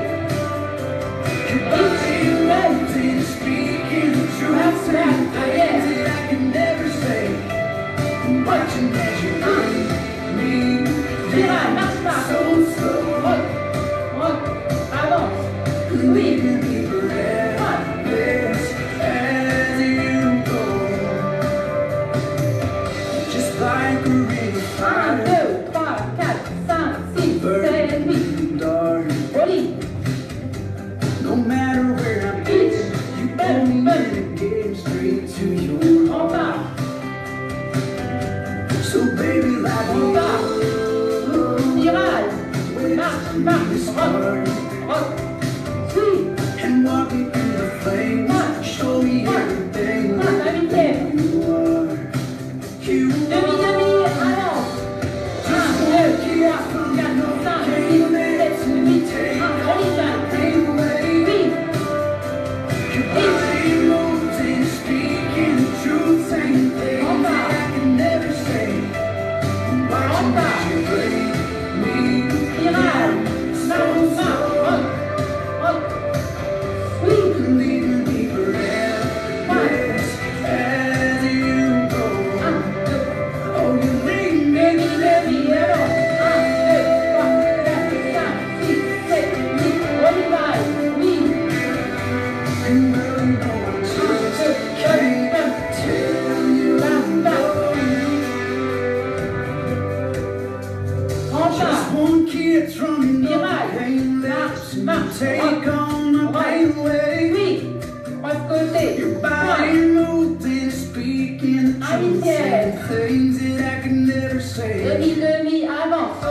Your body moves and speaking the truth, saying things that I can never say. Watching as you bring me down so slow. Avance. leaving me breathless as you go. Just like a ring of 1, fire, 2, 3, 4, 5, 6, 7, 8. dark. Joli. No matter where I've been, you pull me in and get straight to your On heart. part. So baby, like On part. Spirale. Marche, marche. Rock. Rock. Sweep. and walk me through the flames. Show me everything La huitième. you are. You Demi, demi, avance. 1, 2, 3, 4, 5, 6, 7, 8. Joli ça. are away. Oui. Your body moves and speaking the truth, saying things that I can never say. Watching as you break me Spirale. Marche, marche. Rock. Rock. Sweep. leaving me breathless as you go. 1, 2, Oh, you leave me demi, demi, avance. 1, 2, 3, 4, 5, 6, 7, 8. Joli bail. Oui. and well, you know I just can't tell you no. Just one kiss from your Spirale. pain lips and Marche, take on my pain away. Oui. Croise côté. Your body moves and speaking the truth, saying things that I can never say. Demi, demi, avance.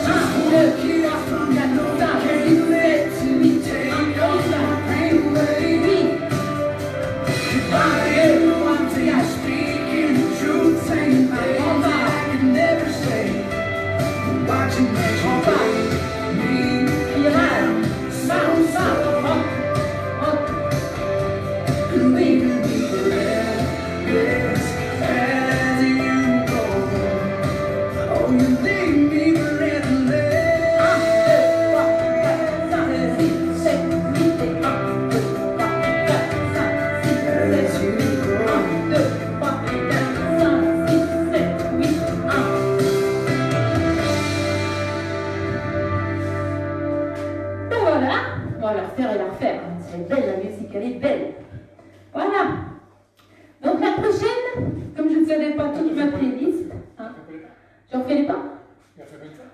Just 1, 2, one 3, kiss 4, from 5, your 6, pain 7, lips 8. and take on my pain away. Oui. Your body moves and speaking the truth, saying things that I can never say. Watching as you break me Spirale. Marche, marche. Rock. Rock. and leaving me breathless as you go. Oh, you leave me 1, 2, 3, 4, 5, 6, 7, 8. breathless 1, 2, 3, 4, 5, 6, 7, 8. 1, 2, 3, 4, 5, 6, 7, 8. as you go. 1. Ben voilà, on va la refaire et la refaire. Elle est belle la musique, elle est belle. Voilà. Donc la prochaine, comme je ne savais pas toute ma playlist, hein, j'en fais les pas.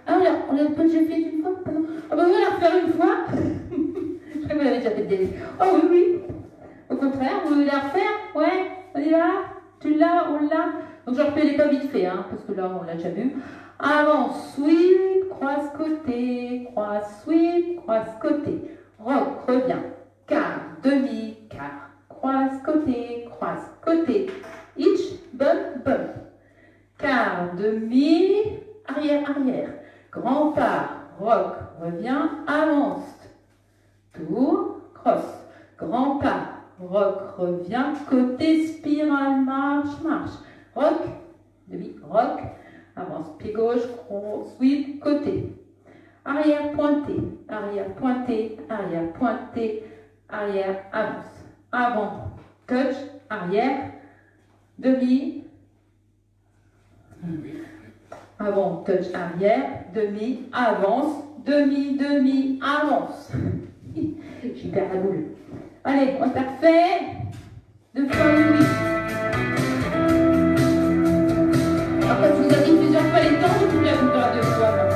Ah alors, on l'a pas déjà fait une fois, pardon. Ah bah on va la refaire une fois. Je crois que vous l'avez déjà fait des. Oh oui, oui. Au contraire, vous voulez la refaire? Ouais, on y va. Tu l'as, on l'a. Donc je refais les pas vite fait, hein, parce que là on l'a déjà vu. Avant, sweep, croise côté, croise, sweep, croise côté. Rock, revient. Quart, demi, quart. Croise côté, croise côté. Hitch, bump, bump. Quart, demi, arrière, arrière. Grand pas, rock, revient, avance. Tour, cross. Grand pas, rock, revient, côté, spirale, marche, marche. Rock, demi, rock, avance, pied gauche, sweep, côté. Arrière, pointé, arrière, pointé, arrière, pointé, arrière, avance. Avant, touch, arrière, demi. Avant, touch, arrière, demi, avance, demi, demi, avance. J'ai perdu la boule. Allez, on t'a refait. 2 fois 8. Après, si vous avez dit plusieurs fois les temps, je peux bien vous faire 2 fois. Moi.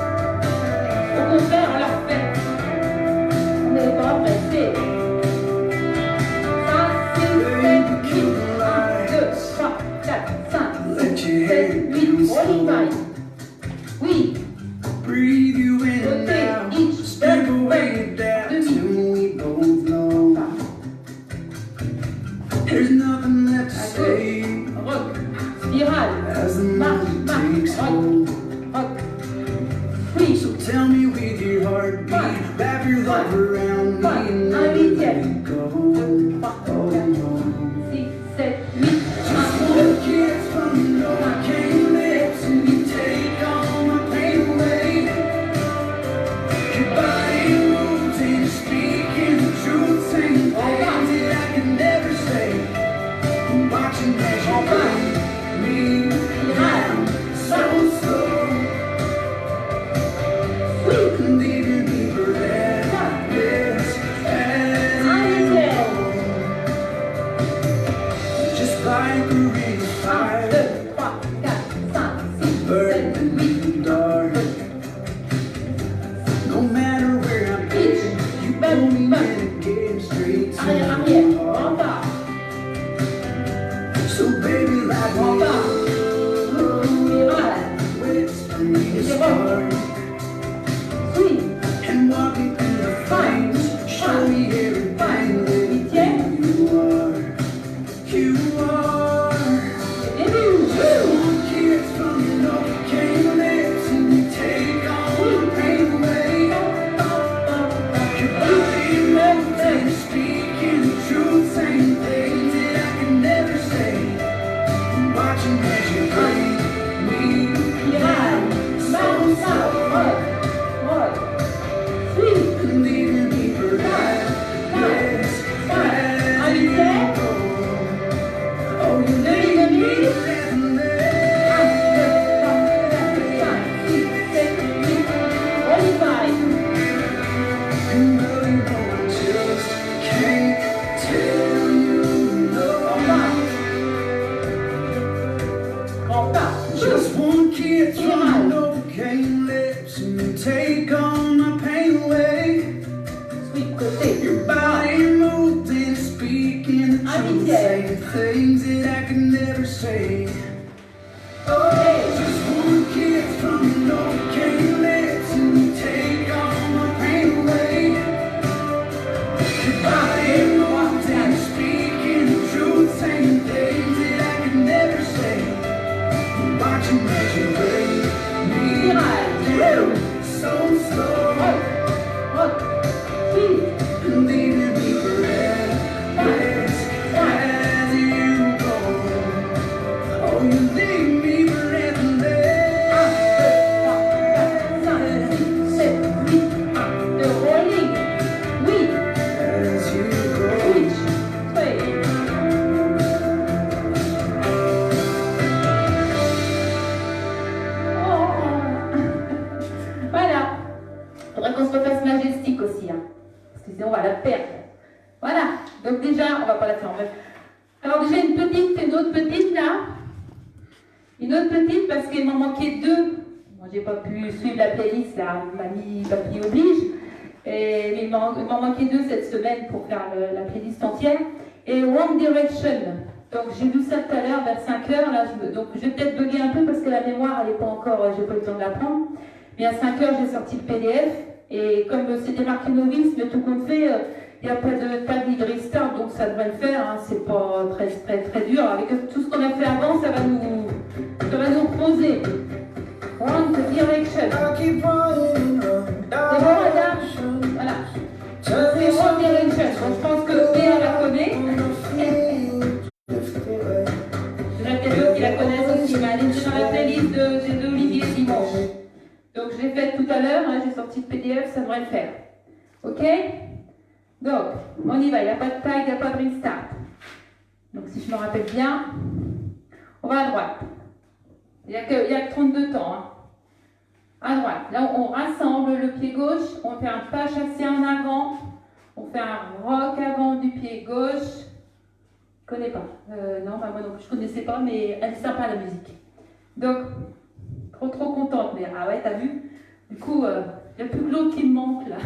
Au contraire, on la refait. On n'est pas pressé. 5, 6, 7, 8. 1, 2, 3, 4, 5, 6, 7, 8. Rolling time. Oui. Breathe you in and Côté, out, each, strip away your doubt demi. till we both know there's nothing left to À say gauche. Rock. Spirale. as the Marche, moment marche. takes Rock. hold. Rock. Oui. So tell me with your heartbeat, wrap your love around me One. and Un never huitième. let go. 2, 3, 4, Oh no. 6, 7, 8. Just 1, one 2, kiss from your cane lips and you take all my pain away. Your body moves and speaking the truth, saying things that I can never say. Watching as you bring me down so slow, leaving me breathless getting straight to Arrière, the arrière. heart. Remparts. So baby, like Remparts. Spirale. whisper me a spark Swing. and walk me through the flames. Show me everything that Huitième. you are. You are. Et début. One kiss from your Novocaine lips and you take all the pain away. Your body moves and you're speaking the truth, saying things that I can never say. I'm watching as you break me Spirale. Bounce out. Rock. Rock. Swing. and leaving me breathless Un huitième. Oh, you leave me and really know I just can't tell you no. Just one kiss from your Novocaine lips and you take all my pain away. Your body moves and speaking the truth, saying things that I can never say. Oh, just one kiss from your Novocaine lips and you take all my pain away. Your body moves and speaking the truth, saying things that I can never say. Watching as you break me down so slow and leaving me breathless as you go. Oh, you leave me breathless as you go. Voilà. Il faudrait qu'on se refasse majestique aussi, hein. Parce que sinon on va la perdre. Voilà. Donc déjà, on va pas la faire en même. Alors déjà une petite, une autre petite là. Une autre petite parce qu'il m'en manquait deux. Moi j'ai pas pu suivre la playlist là, mamie, papy oblige. Mais il m'en manquait deux cette semaine pour faire la playlist entière. Et One Direction. Donc j'ai vu ça tout à l'heure vers 5h. Là, donc je vais peut-être bugger un peu parce que la mémoire elle n'est pas encore, j'ai pas eu le temps de l'apprendre. Mais à 5h j'ai sorti le PDF. Et comme c'était marqué novice, mais tout compte fait, il n'y a pas de tag ni start, donc ça devrait le faire. Hein, c'est pas très dur. Avec tout ce qu'on a fait avant, ça va nous reposer. One Direction. I keep running C'est bon, madame? Voilà. C'est One Direction. Donc je pense que Léa la connaît. Il y en a peut-être d'autres qui la connaissent aussi, mais elle était dans la playlist d'Olivier dimanche. Donc je l'ai faite tout à l'heure, hein, j'ai sorti le PDF, ça devrait le faire. Ok? Donc, on y va, il n'y a pas de tag, il n'y a pas de restart. Donc si je me rappelle bien, on va à droite. Il n'y a que 32 temps. Hein. À droite, là on rassemble le pied gauche, on fait un pas chassé en avant, on fait un rock avant du pied gauche. Je ne connais pas. Non, bah moi non plus, je ne connaissais pas, mais elle est sympa la musique. Donc, trop contente, mais ah ouais, t'as vu? Du coup, il n'y a plus que l'autre qui me manque là.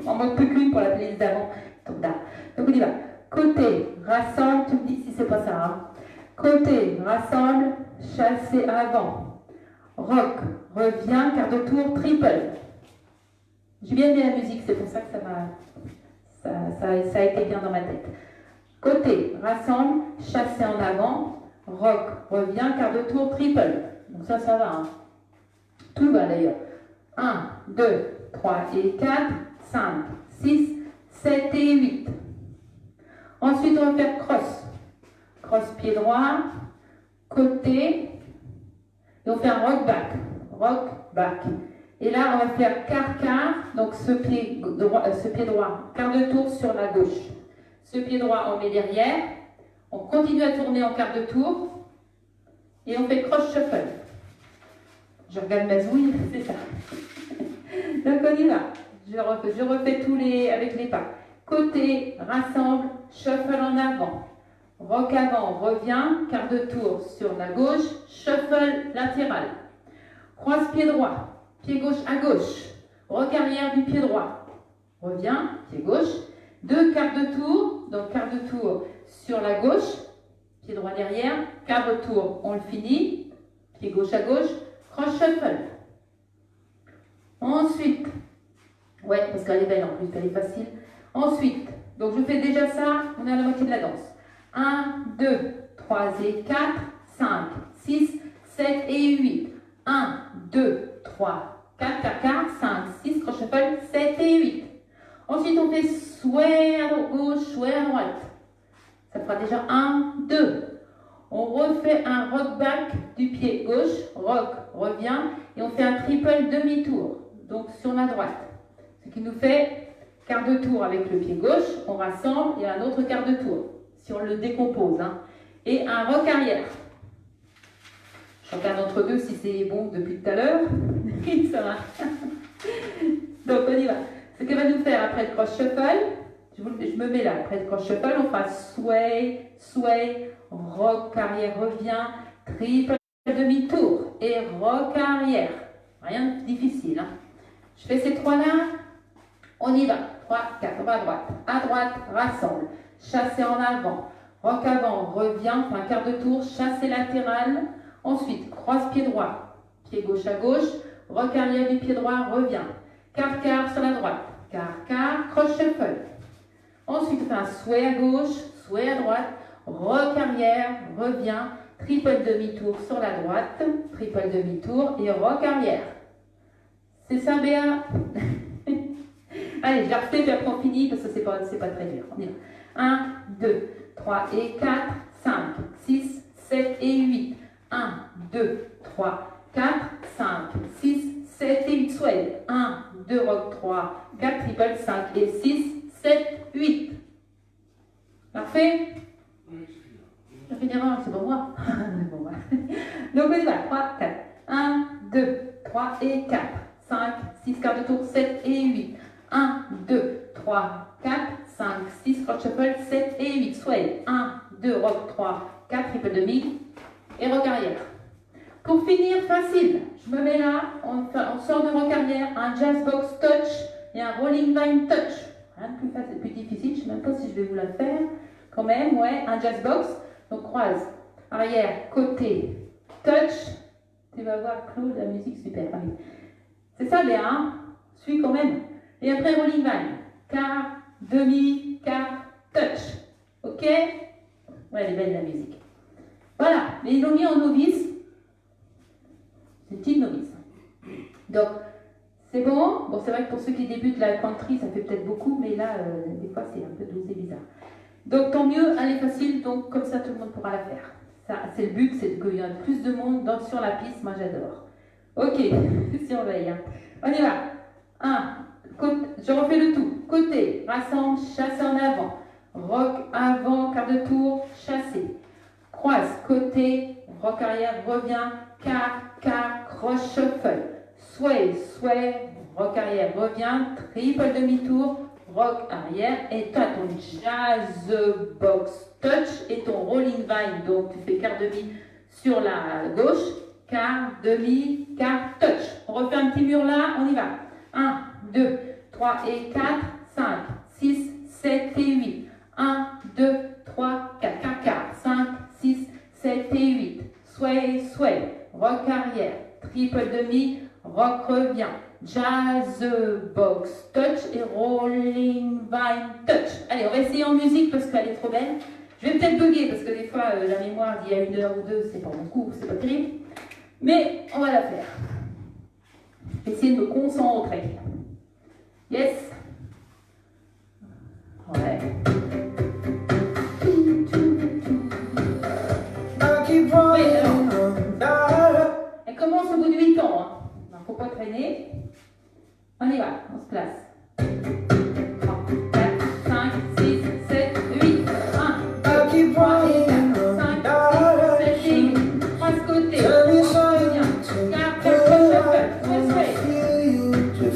On manque plus qu'une pour la playlist d'avant. Donc on y va. Côté, rassemble, tu me dis si c'est pas ça. Hein. Côté, rassemble, chassé avant. Rock, revient, quart de tour, triple. J'ai bien aimé la musique, c'est pour ça que ça a été bien dans ma tête. Côté, rassemble, chassé en avant. Rock, revient, quart de tour, triple. Donc ça va. Hein. Tout va d'ailleurs. 1, 2, 3 et 4, 5, 6, 7 et 8. Ensuite, on va faire cross. Cross pied droit, côté. Et on fait un rock back. Rock back. Et là, on va faire quart. Donc ce pied droit, quart de tour sur la gauche. Ce pied droit, on met derrière. On continue à tourner en quart de tour. Et on fait cross shuffle. Je regarde ma zouille, c'est ça. Donc on y va. Je refais tous avec les pas. Côté, rassemble, shuffle en avant. Rock avant, revient, quart de tour sur la gauche, shuffle latéral. Croise pied droit, pied gauche à gauche. Rock arrière du pied droit. Revient, pied gauche. 2 quarts de tour, donc quart de tour sur la gauche, pied droit derrière, quart de tour, on le finit, pied gauche à gauche, cross shuffle. Ensuite, ouais, parce qu'elle est belle en plus, elle est facile. Ensuite, donc je fais déjà ça, on est à la moitié de la danse. 1, 2, 3 et 4, 5, 6, 7 et 8. 1, 2, 3, 4, 4, 4, 5, 6, cross shuffle, 7 et 8. Ensuite, on fait sway à gauche, sway à droite. Ça fera déjà 1, 2. On refait un rock back du pied gauche, rock, revient, et on fait un triple demi-tour, donc sur la droite. Ce qui nous fait quart de tour avec le pied gauche, on rassemble, et un autre quart de tour, si on le décompose. Hein. Et un rock arrière. Chacun d'entre deux, si c'est bon depuis tout à l'heure, ça va. Donc on y va. Ce que va nous faire après le cross shuffle, je me mets là, après le cross shuffle, on fera sway, sway, rock arrière revient, triple demi-tour et rock arrière. Rien de difficile. Hein. Je fais ces trois-là, on y va. 3, 4, on va à droite, rassemble, chassé en avant, rock avant, revient, enfin quart de tour, chassé latéral, ensuite croise pied droit, pied gauche à gauche, rock arrière du pied droit, revient. Quart sur la droite, quart, cross shuffle. Ensuite, on fait un sway à gauche, sway à droite, rock arrière, revient, triple demi-tour sur la droite, triple demi-tour et rock arrière. C'est ça, Béa? Allez, je la refais, puis après on finit parce que c'est pas très dur. On y va. 1, 2, 3 et 4, 5, 6, 7 et 8. 1, 2, 3, 4, 5, 6, 7 et 8. Sway. 1, 2, rock, 3, 4, triple, 5 et 6, 7, 8. Parfait? Je vais finir c'est pour moi. Bon, voilà. Donc on y va. 3, 4. 1, 2, 3 et 4. 5, 6, quart de tour, 7 et 8. 1, 2, 3, 4, 5, 6, cross shuffle, 7 et 8. Sway. 1, 2, rock, 3, 4, triple demi et rock arrière. Pour finir, facile. Je me mets là, on sort de rock arrière, un jazz box touch et un rolling vine touch. Rien de plus facile, plus difficile, je ne sais même pas si je vais vous la faire. Quand même, ouais, un jazz box. Donc croise, arrière, côté, touch. Tu vas voir, Claude, la musique super. Allez. C'est ça, Léa, hein? Suis quand même. Et après, rolling vine. Quart, demi, quart, touch. Ok? Ouais, elle est belle la musique. Voilà, mais ils l'ont mis en novice. C'est une petite novice. Donc, c'est bon. Bon, c'est vrai que pour ceux qui débutent la country, ça fait peut-être beaucoup, mais là, des fois, c'est un peu dosé bizarre. Donc, tant mieux, elle est facile, donc comme ça, tout le monde pourra la faire. Ça, c'est le but, c'est qu'il y ait plus de monde sur la piste. Moi, j'adore. Ok, surveille. Hein. On y va. 1, je refais le tout. Côté, rassemble, chasse en avant. Rock avant, quart de tour, chassé. Croise, côté, rock arrière, revient, quart, cross shuffle. Sway, rock arrière, revient, triple demi-tour, rock arrière, et tu as ton jazz box touch et ton rolling vine. Donc tu fais quart demi sur la gauche, quart, demi, quart, touch. On refait un petit mur là, on y va. 1, 2, 3 et 4, 5, 6, 7 et 8. 1, 2, 3, 4, quart, 5, 6, 7 et 8. Sway, rock arrière, triple demi, rock revient, jazz box touch et rolling vine touch. Allez, on va essayer en musique parce qu'elle est trop belle. Je vais peut-être bugger parce que des fois la mémoire d'il y a 1 heure ou 2, c'est pas mon cours, c'est pas terrible. Mais on va la faire. Je vais essayer de me concentrer. Yes. Ouais. Oui, alors. Elle commence au bout de 8 ans. Hein. Il ne faut pas traîner. On y va, on se place. 3, 4, 5, 6, 7, 8. 1, 2, 3 et 4, 5, 6, 7 et 8. Croise côté. Quart, cross shuffle.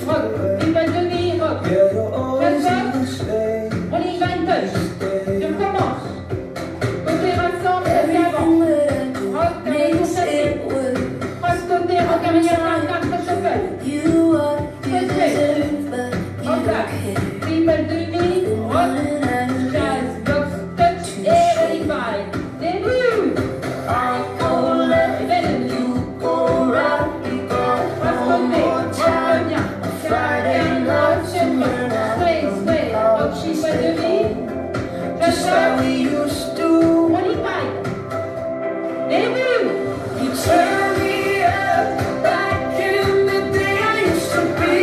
Rock. Triple demi, rock. Cross shuffle. Rolling vine touch. Je recommence. Côté rassemble, c'est avant. Rock, allez, pour chasser. Croise côté, rock arrière, quart, cross shuffle. jazz, box, touch et verify. Début. I go left, you go right. We go one more time. Friday night, Sway, sway. Rocky, sway demi. just like we used to. Verify. Début. You turn me up back in the day I used to be.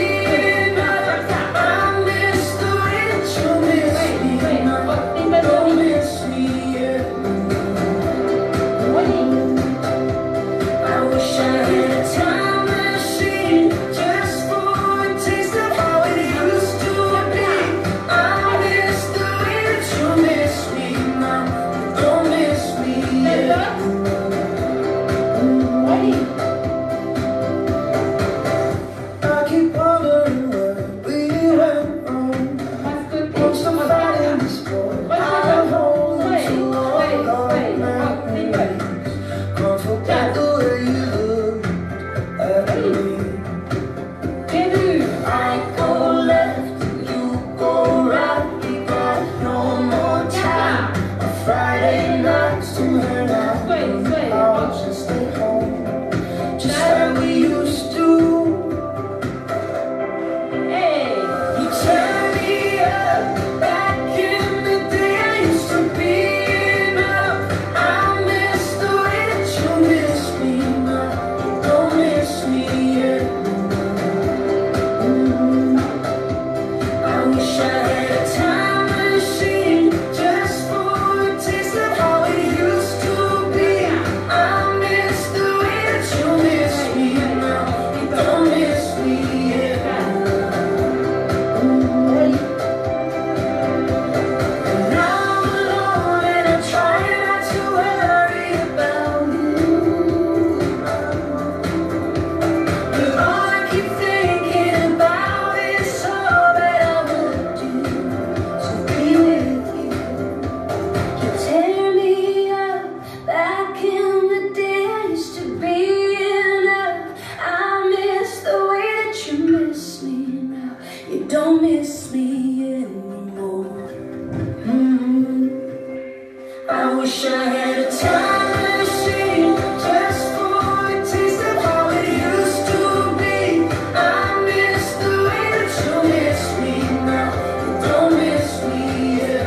I miss the way that you miss me. Don't miss me yet. I wish I had a time machine just for a taste of how it used to be. I miss the way that you miss me now. Don't miss me yet. I keep wondering where we went wrong. What's the fight in this world? I hold to all our memories. Can't forget the way you look at me. I go left, you go right. We got no more time. On Friday nights to learn out and stay home, just like we used to. You turn me up back in the day I used to be. Now I miss the way that you miss me now. You don't miss me yet. I wish I had a time machine just for a taste of how it used to be. I miss the way that you miss me now. You don't miss me yet. And now I'm alone and I try not to worry about you. But all I keep thinking about is all that I would do to be with you. You tear me up back in the day I used to be enough. I miss the way that you miss me now. You don't miss me anymore. I wish I had a time machine just for a taste of how it used to be. I miss the way that you miss me now. You don't miss me yet.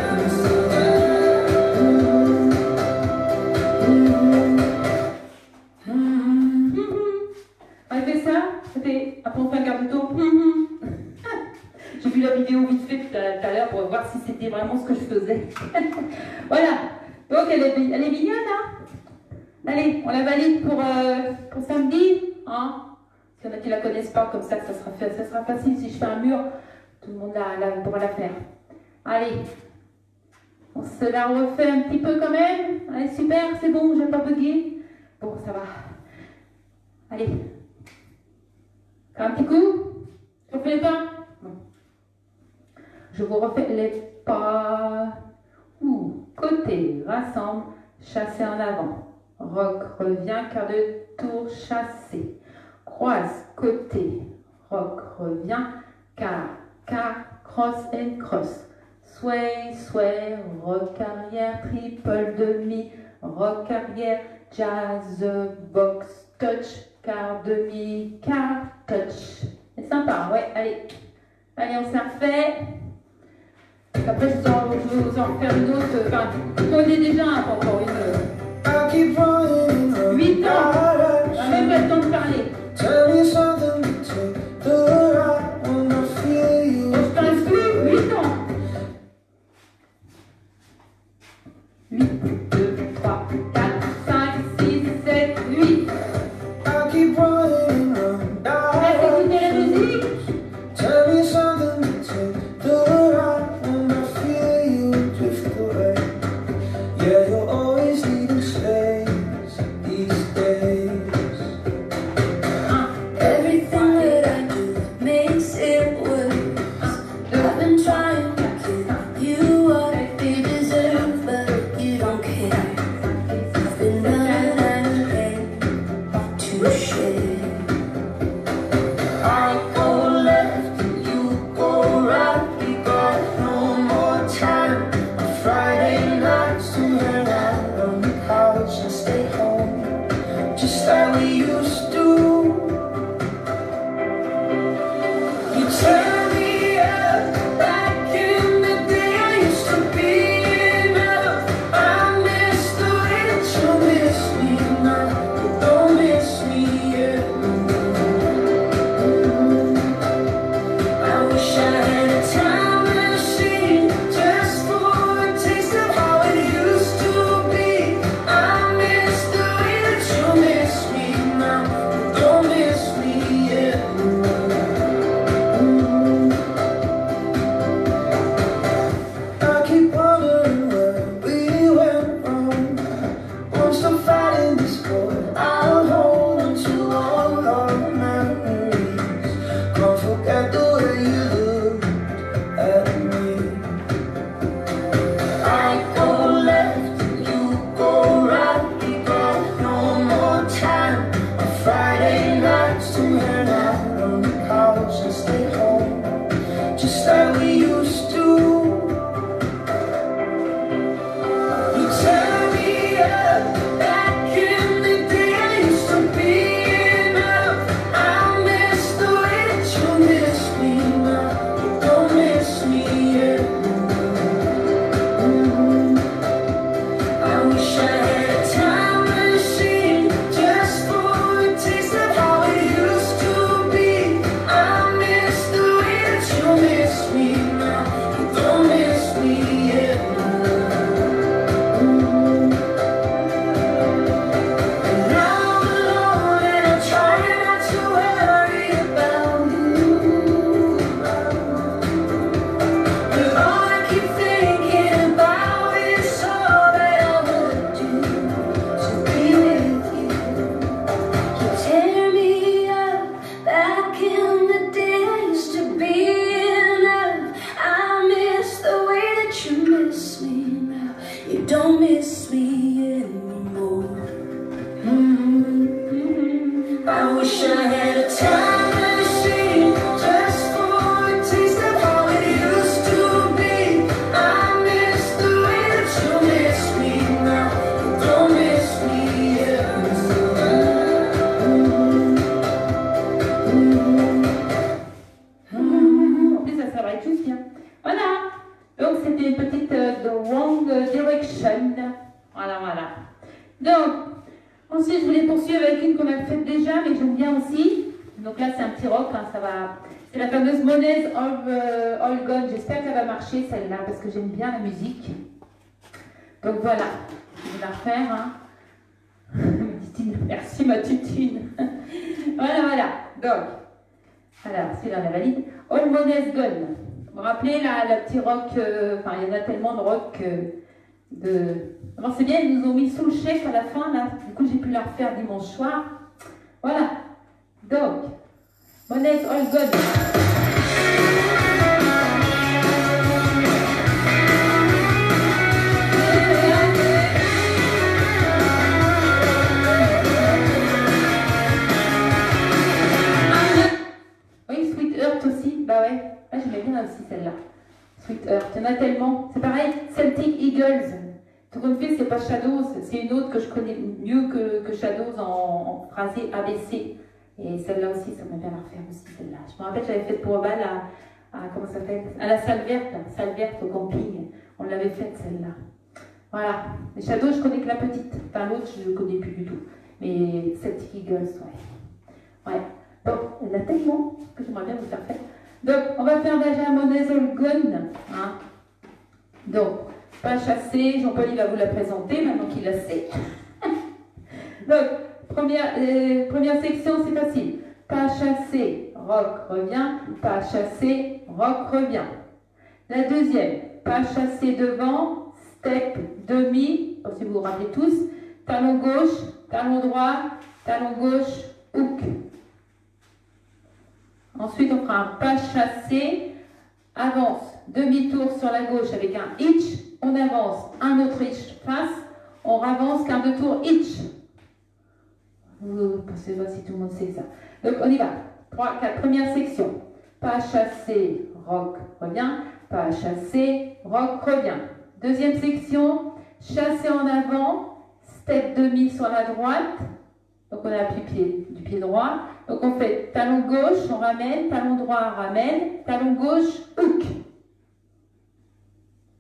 On a fait ça, c'était après on fait un quart de tour. J'ai vu la vidéo vite fait tout à l'heure pour voir si c'était vraiment ce que je faisais. Voilà, donc elle est mignonne, hein. Allez, on la valide pour samedi, hein. S'il y en a qui la connaissent pas, comme ça sera facile. Si je fais un mur, tout le monde pourra la faire. Allez, on se la refait un petit peu quand même. Allez, super, c'est bon, je vais pas bugger. Bon, ça va. Allez. Un petit coup. Je refais les pas. Non. Je vous refais les pas. Côté, rassemble, chassé en avant. Rock, revient, quart de tour, chassé. Croise, côté. Rock, revient, quart, cross and cross. Sway, sway, rock arrière, triple demi, rock arrière, jazz, box, touch, quart, demi, quart, touch. C'est sympa, ouais, allez. Allez, on s'est refait. Après, je vais vous en faire une autre. Enfin, j'en ai déjà encore une. 8 ans. On n'a même pas le temps de parler. Tell me something to take the right when I feel you. Je parle plus, 8 ans. 8, 2, 3, 4, 5, 6, 7, 8. I keep running around. Laisse écouter la musique. Tell me something to take the right when I feel you drift away. Yeah, you're always leading straight. miss me anymore. I wish I had a time machine just for a taste of how it used to be. I miss the way that you miss me now. Don't miss me En plus, ça va être juste bien. Voilà. Donc, c'était une petite The Wrong Direction. Voilà, voilà. Donc, ensuite, je voulais poursuivre avec une qu'on a faite déjà, mais que j'aime bien aussi. Donc là, c'est un petit rock, hein, ça va. C'est la fameuse Monet's All Gone. J'espère qu'elle va marcher, celle-là, parce que j'aime bien la musique. Donc voilà, je vais la refaire. Hein. Merci ma tutine. Voilà, voilà. Donc, alors, celui-là, on la valide. All Money's Gone. Vous vous rappelez, là, le petit rock, enfin, il y en a tellement de rock Alors, c'est bien, ils nous ont mis sous le chèque à la fin, là. Du coup, j'ai pu la refaire dimanche soir. Voilà. Donc, Money's All Gone. Bah ouais, j'aimais bien aussi celle-là. Sweet Earth, il y en a tellement. C'est pareil, Celtic Eagles. Tout comme fait, c'est pas Shadows, c'est une autre que je connais mieux que Shadows en phrasé ABC. Et celle-là aussi, ça m'a bien la refaire aussi, celle-là. Je me rappelle, j'avais fait pour Bâle comment ça s'appelle, à la salle verte au camping. On l'avait faite celle-là. Voilà. Les Shadows, je connais que la petite. Enfin, l'autre, je ne connais plus du tout. Mais Celtic Eagles, ouais. Ouais. Bon, il y en a tellement que j'aimerais bien vous faire faire. Donc, on va faire déjà Money's All Gone. Hein. Donc, pas chassé, Jean-Paul va vous la présenter maintenant qu'il la sait. Donc, première section, c'est facile. Pas chassé, rock revient. Pas chassé, rock revient. La deuxième, pas chassé devant, step demi, si vous vous rappelez tous. Talon gauche, talon droit, talon gauche, hook. Ensuite, on fera un pas chassé, avance, demi-tour sur la gauche avec un hitch, on avance, un autre hitch face, on avance qu'un deux tours hitch. Vous ne pensez pas si tout le monde sait ça. Donc, on y va. 3, 4, première section. Pas chassé, rock, revient. Pas chassé, rock, revient. Deuxième section, chassé en avant, step demi sur la droite. Donc, on appuie du pied droit. Donc, on fait talon gauche, on ramène, talon droit, on ramène, talon gauche, hook.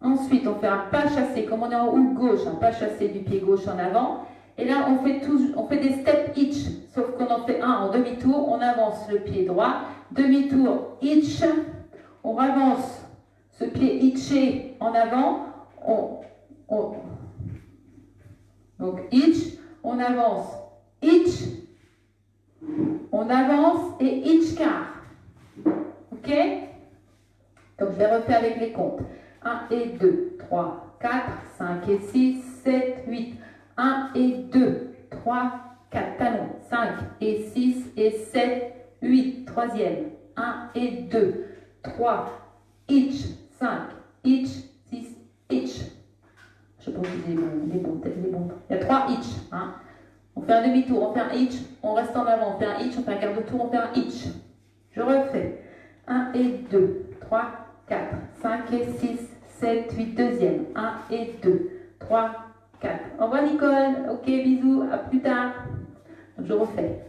Ensuite, on fait un pas chassé, comme on est en hook gauche, un pas chassé du pied gauche en avant. Et là, on fait des step hitch, sauf qu'on en fait un en demi-tour, on avance le pied droit, demi-tour hitch, on avance ce pied hitché en avant, donc hitch, on avance, hitch, on avance et hitch car. Ok? Donc je vais refaire avec les comptes. 1 et 2, 3, 4, 5 et 6, 7, 8. 1 et 2, 3, 4. Talons. 5 et 6 et 7, 8. Troisième. 1 et 2, 3. Hitch. 5. Hitch. 6. Hitch. Je sais pas si c'est les bons. Il y a 3 hitch. Hein. On fait un demi-tour, on fait un hitch, on reste en avant, on fait un hitch, on fait un quart de tour, on fait un hitch. Je refais. 1 et 2, 3, 4, 5 et 6, 7, 8, deuxième. 1 et 2, 3, 4. Au revoir Nicole, ok, bisous, à plus tard. Donc je refais.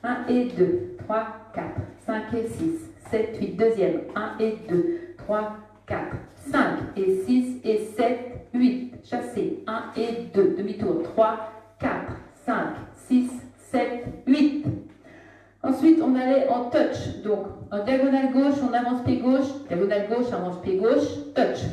1 et 2, 3, 4, 5 et 6, 7, 8, deuxième. 1 et 2, 3, 4, 5 et 6 et 7, 8. Chassé. 1 et 2, demi-tour. 3, 4, 5, 6, 7, 8. Ensuite, on allait en touch. Donc, en diagonale gauche, on avance pied gauche. Diagonale gauche, avance pied gauche. Touch.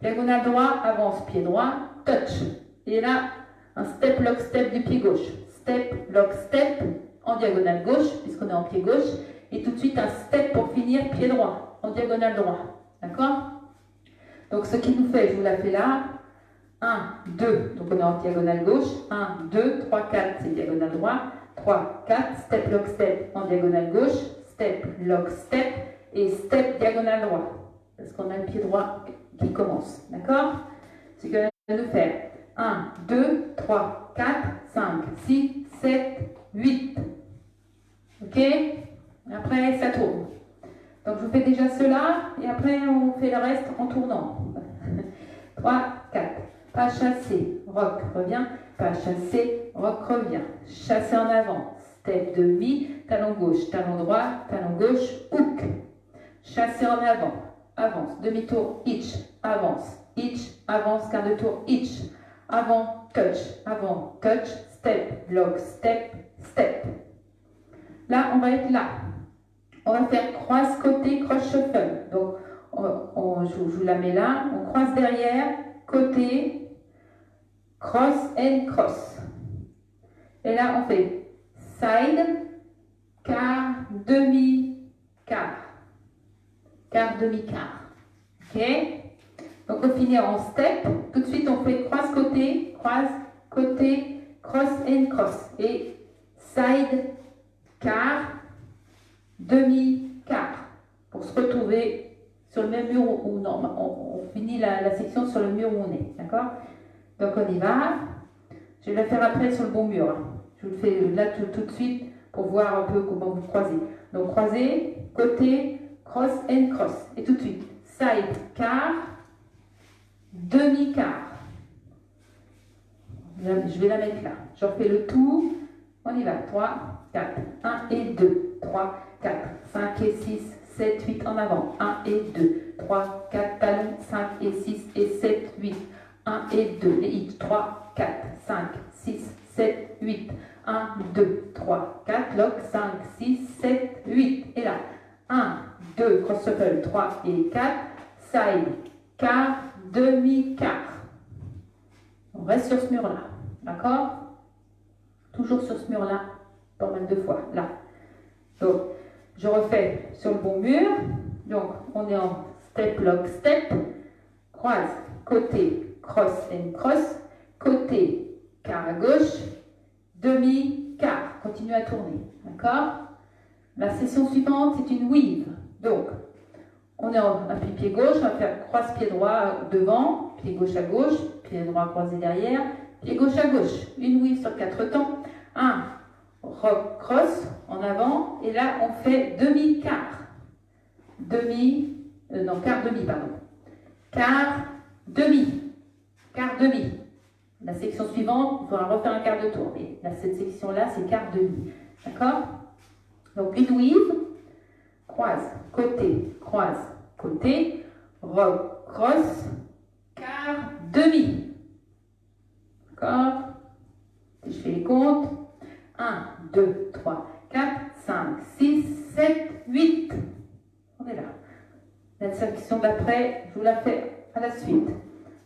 Diagonale droit, avance pied droit. Touch. Et là, un step, lock, step du pied gauche. Step, lock, step en diagonale gauche, puisqu'on est en pied gauche. Et tout de suite, un step pour finir pied droit, en diagonale droit. D'accord? Donc, ce qui nous fait, je vous la fais là. 1, 2, donc on est en diagonale gauche. 1, 2, 3, 4, c'est diagonale droit. 3, 4, step, lock, step en diagonale gauche. Step, lock, step et step, diagonale droit. Parce qu'on a le pied droit qui commence. D'accord? C'est ce qu'on va nous faire. 1, 2, 3, 4, 5, 6, 7, 8. Ok? Après, ça tourne. Donc, je vous fais déjà cela et après, on fait le reste en tournant. 3, 4. Pas chassé, rock, revient. Pas chassé, rock, revient. Chassé en avant. Step demi, talon gauche, talon droit, talon gauche, hook. Chassé en avant. Avance. Demi-tour, hitch. Avance. Hitch. Avance. Quart de tour, hitch. Avant, touch. Avant, touch. Step, bloc, step, step. Là, on va être là. On va faire croise côté, cross shuffle. Donc, je vous la mets là. On croise derrière, côté, cross and cross. Et là, on fait side, quart, demi, quart. Quart, demi, quart. Ok? Donc, on finit en step. Tout de suite, on fait croise, côté, cross and cross. Et side, quart, demi, quart. Pour se retrouver sur le même mur où on finit la section sur le mur où on est. D'accord? Donc, on y va. Je vais la faire après sur le bon mur. Hein. Je vous le fais là tout de suite pour voir un peu comment vous croisez. Donc, croisez, côté, cross and cross. Et tout de suite, side, quart, demi-quart. Je vais la mettre là. Je refais le tout. On y va. 3, 4, 1 et 2. 3, 4, 5 et 6, 7, 8 en avant. 1 et 2. 3, 4 talons. 5 et 6 et 7, 8. 1 et 2. Les hits. 3, 4, 5, 6, 7, 8. 1, 2, 3, 4. Lock. 5, 6, 7, 8. Et là. 1, 2. Cross shuffle. 3 et 4. Side. Quart. Demi-quart. On reste sur ce mur-là. D'accord? Toujours sur ce mur-là. Pas mal de fois. Là. Donc, je refais sur le bon mur. Donc, on est en step, lock, step. Croise, côté, cross and cross. Côté, quart à gauche. Demi, quart. Continue à tourner. D'accord? La session suivante, c'est une weave. Donc, on est en pied gauche. On va faire croise pied droit devant. Pied gauche à gauche. Pied droit croisé derrière. Pied gauche à gauche. Une weave sur 4 temps. 1. Rock cross en avant et là on fait demi-quart. Quart demi, pardon. Quart demi. Quart demi. La section suivante, il faudra refaire un quart de tour. Mais là, cette section-là, c'est quart demi. D'accord? Donc une weave, croise, côté, rock, cross, quart demi. D'accord? Si je fais les comptes. 1, 2, 3, 4, 5, 6, 7, 8. On est là. La section d'après, je vous la fais à la suite.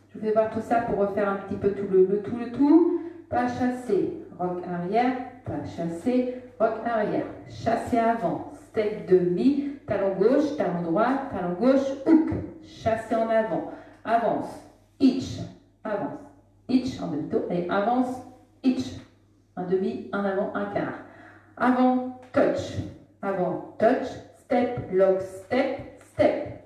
Je vous fais voir tout ça pour refaire un petit peu tout le tout. Pas chassé, rock arrière, pas chassé, rock arrière. Chassé avant, step demi, talon gauche, talon droit, talon gauche, hook. Chassé en avant, avance, hitch, avance, hitch en demi-tour et avance, hitch. Un demi, un avant, un quart. Avant, touch, step, lock, step, step.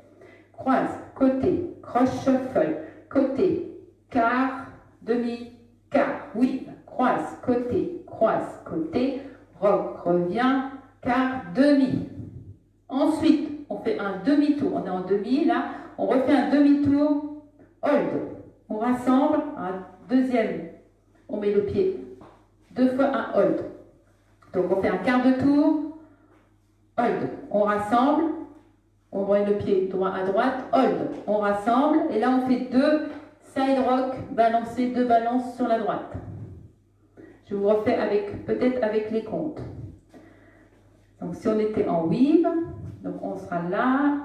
Croise, côté, cross shuffle, côté, quart, demi, quart. Oui, croise, côté, rock, revient, quart, demi. Ensuite, on fait un demi-tour. On est en demi, là, on refait un demi-tour, hold. On rassemble un deuxième, on met le pied. 2 fois un hold. Donc on fait un quart de tour, hold. On rassemble, on met le pied droit à droite, hold. On rassemble et là on fait 2 side rock balancés, 2 balances sur la droite. Je vous refais peut-être avec les comptes. Donc si on était en weave, donc on sera là.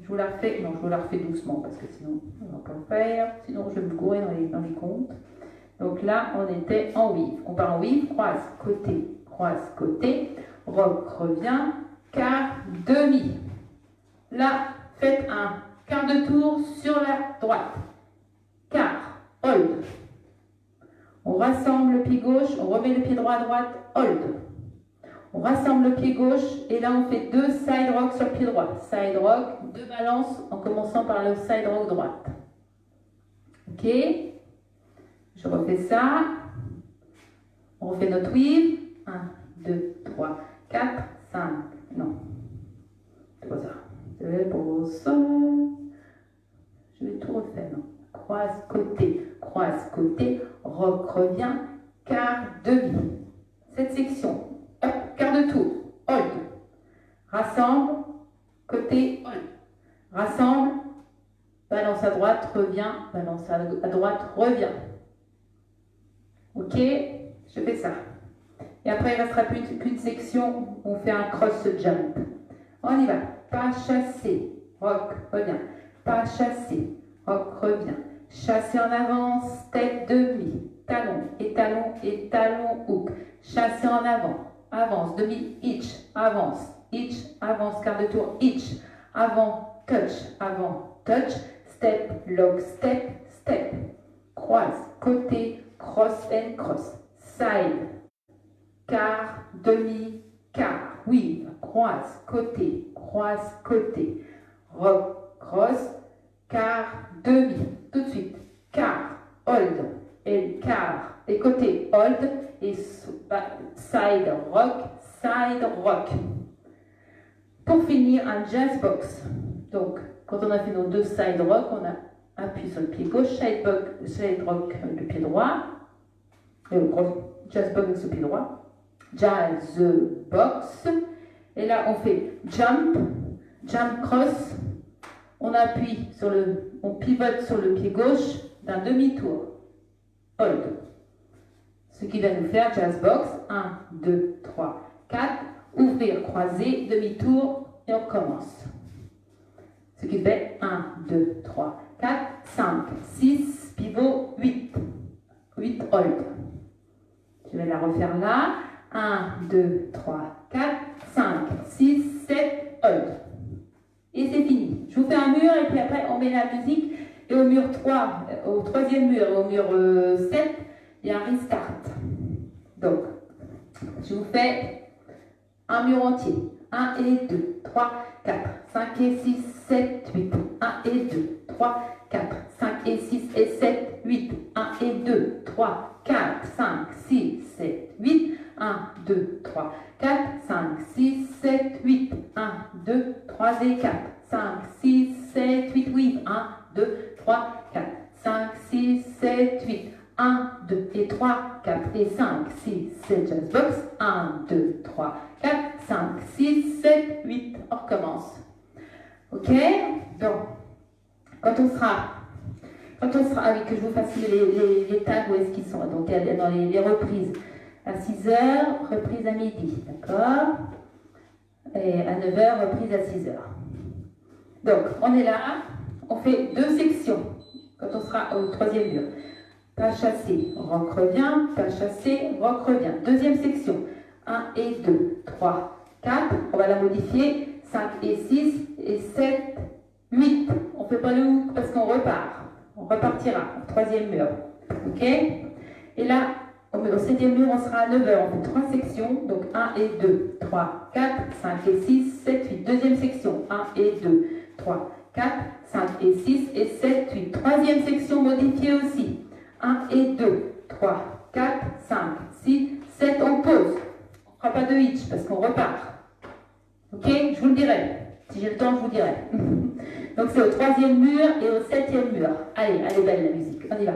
Je vous la refais doucement parce que sinon on va pas le faire. Sinon je vais me gourer dans les comptes. Donc là, on était en weave. On part en weave, croise, côté, rock, revient, quart, demi. Là, faites un quart de tour sur la droite. Quart, hold. On rassemble le pied gauche, on remet le pied droit à droite, hold. On rassemble le pied gauche et là, on fait 2 side rock sur le pied droit. Side rock, 2 balances en commençant par le side rock droite. Ok? Je refais ça. On refait notre weave. 1, 2, 3, 4, 5. Non. C'est pas ça. C'est pour ça. Je vais tout refaire. Non. Croise côté, rock revient, quart demi. Cette section, hop, quart de tour, hold. Rassemble, côté, hold. Rassemble, balance à droite, revient, balance à droite, revient. Ok, je fais ça. Et après, il ne restera qu'une section où on fait un cross jump. On y va. Pas chassé, rock, revient. Pas chassé, rock, revient. Chassé en avant, step demi. Talon, étalon, hook. Chassé en avant, avance, demi, hitch, avance, quart de tour, hitch. Avant, touch, step, lock, step. Croise, côté, cross and cross. Side, quart, demi, quart, weave, croise, côté, rock, cross, quart, demi, tout de suite, quart, hold, et quart, et côté, hold, et side, rock. Pour finir, un jazz box. Donc, quand on a fait nos 2 side rock, on a appuyé sur le pied gauche, side rock avec le pied droit, jazz box avec le pied droit. Jazz box, et là on fait jump cross, on appuie on pivote sur le pied gauche d'un demi-tour, hold, ce qui va nous faire jazz box, 1, 2, 3, 4, ouvrir, croiser, demi-tour, et on commence, ce qui fait 1, 2, 3, 4, 5, 6, pivot, 8 hold, je vais la refaire là, 1, 2, 3, 4, 5, 6, 7, hold. Et c'est fini. Je vous fais un mur et puis après on met la musique. Et au mur 3, au troisième mur et au mur 7, il y a un restart. Donc, je vous fais un mur entier. 1 et 2, 3, 4, 5 et 6, 7, 8. 1 et 2, 3, 4, 5 et 6 et 7, 8. 1 et 2, 3, 4, 5, 6, 7, 8. 1, 2, 3, 4, 5, 6, 7, 8. 1, 2, 3 et 4. 5, 6, 7, 8, oui. 1, 2, 3, 4, 5, 6, 7, 8. 1, 2 et 3, 4 et 5, 6, 7, jazz box. 1, 2, 3, 4, 5, 6, 7, 8. On recommence. Ok? Donc, quand on sera avec que je vous fasse les tags, où est-ce qu'ils sont? Donc, dans les reprises. À 6h, reprise à midi, d'accord? Et à 9h, reprise à 6h. Donc, on est là, on fait 2 sections, quand on sera au troisième mur. Pas chassé, rock revient, pas chassé, rock revient. Deuxième section, 1 et 2, 3, 4, on va la modifier, 5 et 6, et 7, 8. On ne fait pas le hook parce qu'on repart. On repartira au troisième mur, ok? Et là, au septième mur, on sera à 9h. On fait 3 sections. Donc 1 et 2, 3, 4, 5 et 6, 7, 8. Deuxième section. 1 et 2, 3, 4, 5 et 6 et 7, 8. Troisième section modifiée aussi. 1 et 2, 3, 4, 5, 6, 7. On pause. On ne fera pas de hitch parce qu'on repart. Ok? Je vous le dirai. Si j'ai le temps, je vous dirai. Donc c'est au troisième mur et au septième mur. Allez, elle est belle la musique. On y va.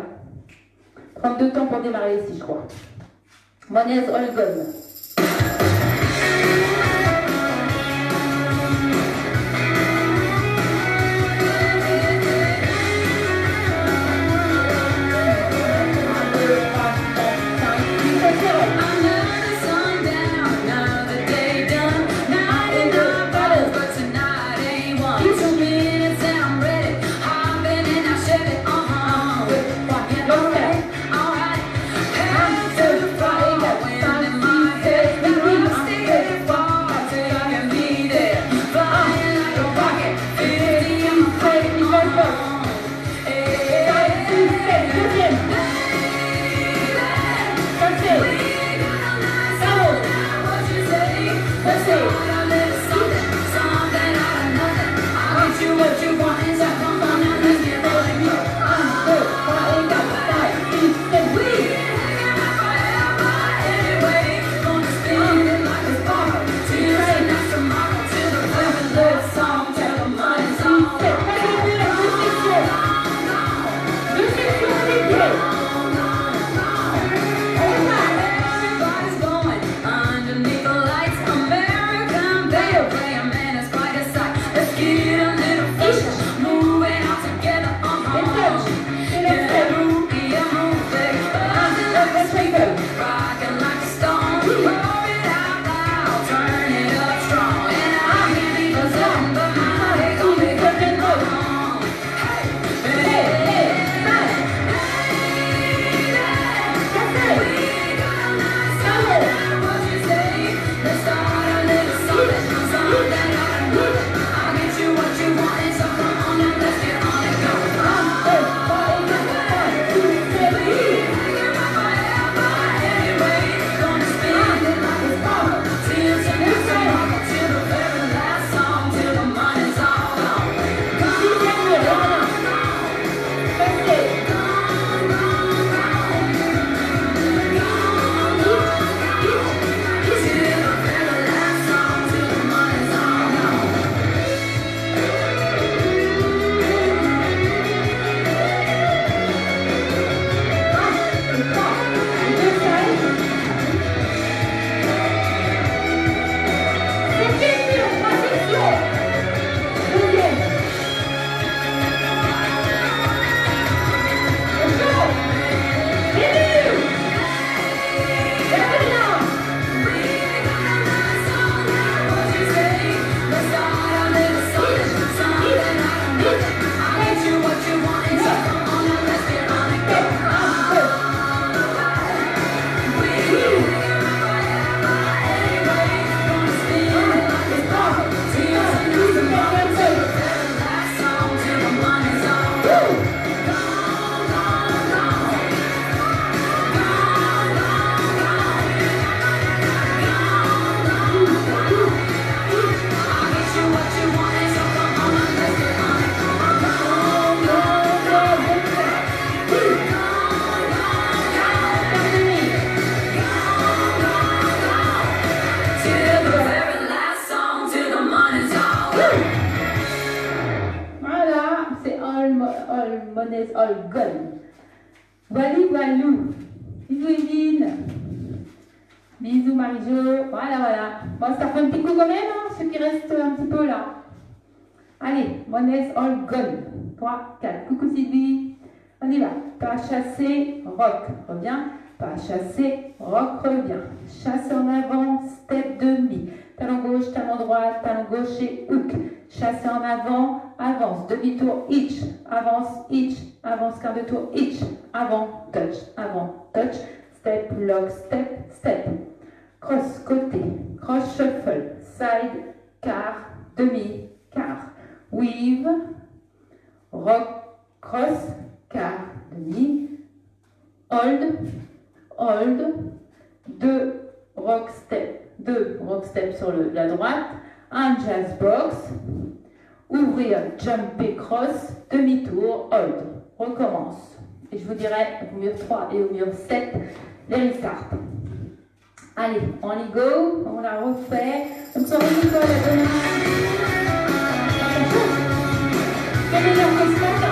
Prendre 2 temps pour démarrer ici, je crois. One is all gone. Wally Walou. Bisous Evelyne. Bisous Marie-Jo. Voilà. Bon, ça fait un petit coup quand même, hein, ceux qui restent un petit peu là. Allez, Monnaie all gone. 3, 4. Coucou Sylvie. On y va. Pas chasser, rock. Reviens. Pas chasser, rock, reviens. Chasse en avant, step demi. Talon gauche, talon droit, talon gauche et hook. Chasse en avant, avance. Demi-tour, hitch. Avance, hitch. Avance, quart de tour, hitch. Avant, touch. Step, lock, step, step. Cross, côté. Cross, shuffle. Side, quart, demi, quart. Weave. Rock, cross, quart, demi. Hold, 2 rock step sur la droite, un jazz box, ouvrir, jump et cross, demi-tour, hold. Recommence. Et je vous dirai au mur 3 et au mur 7, les restarts. Allez, on y go, on la refait. Donc ça remet quoi la bonne. C'est meilleur que ça.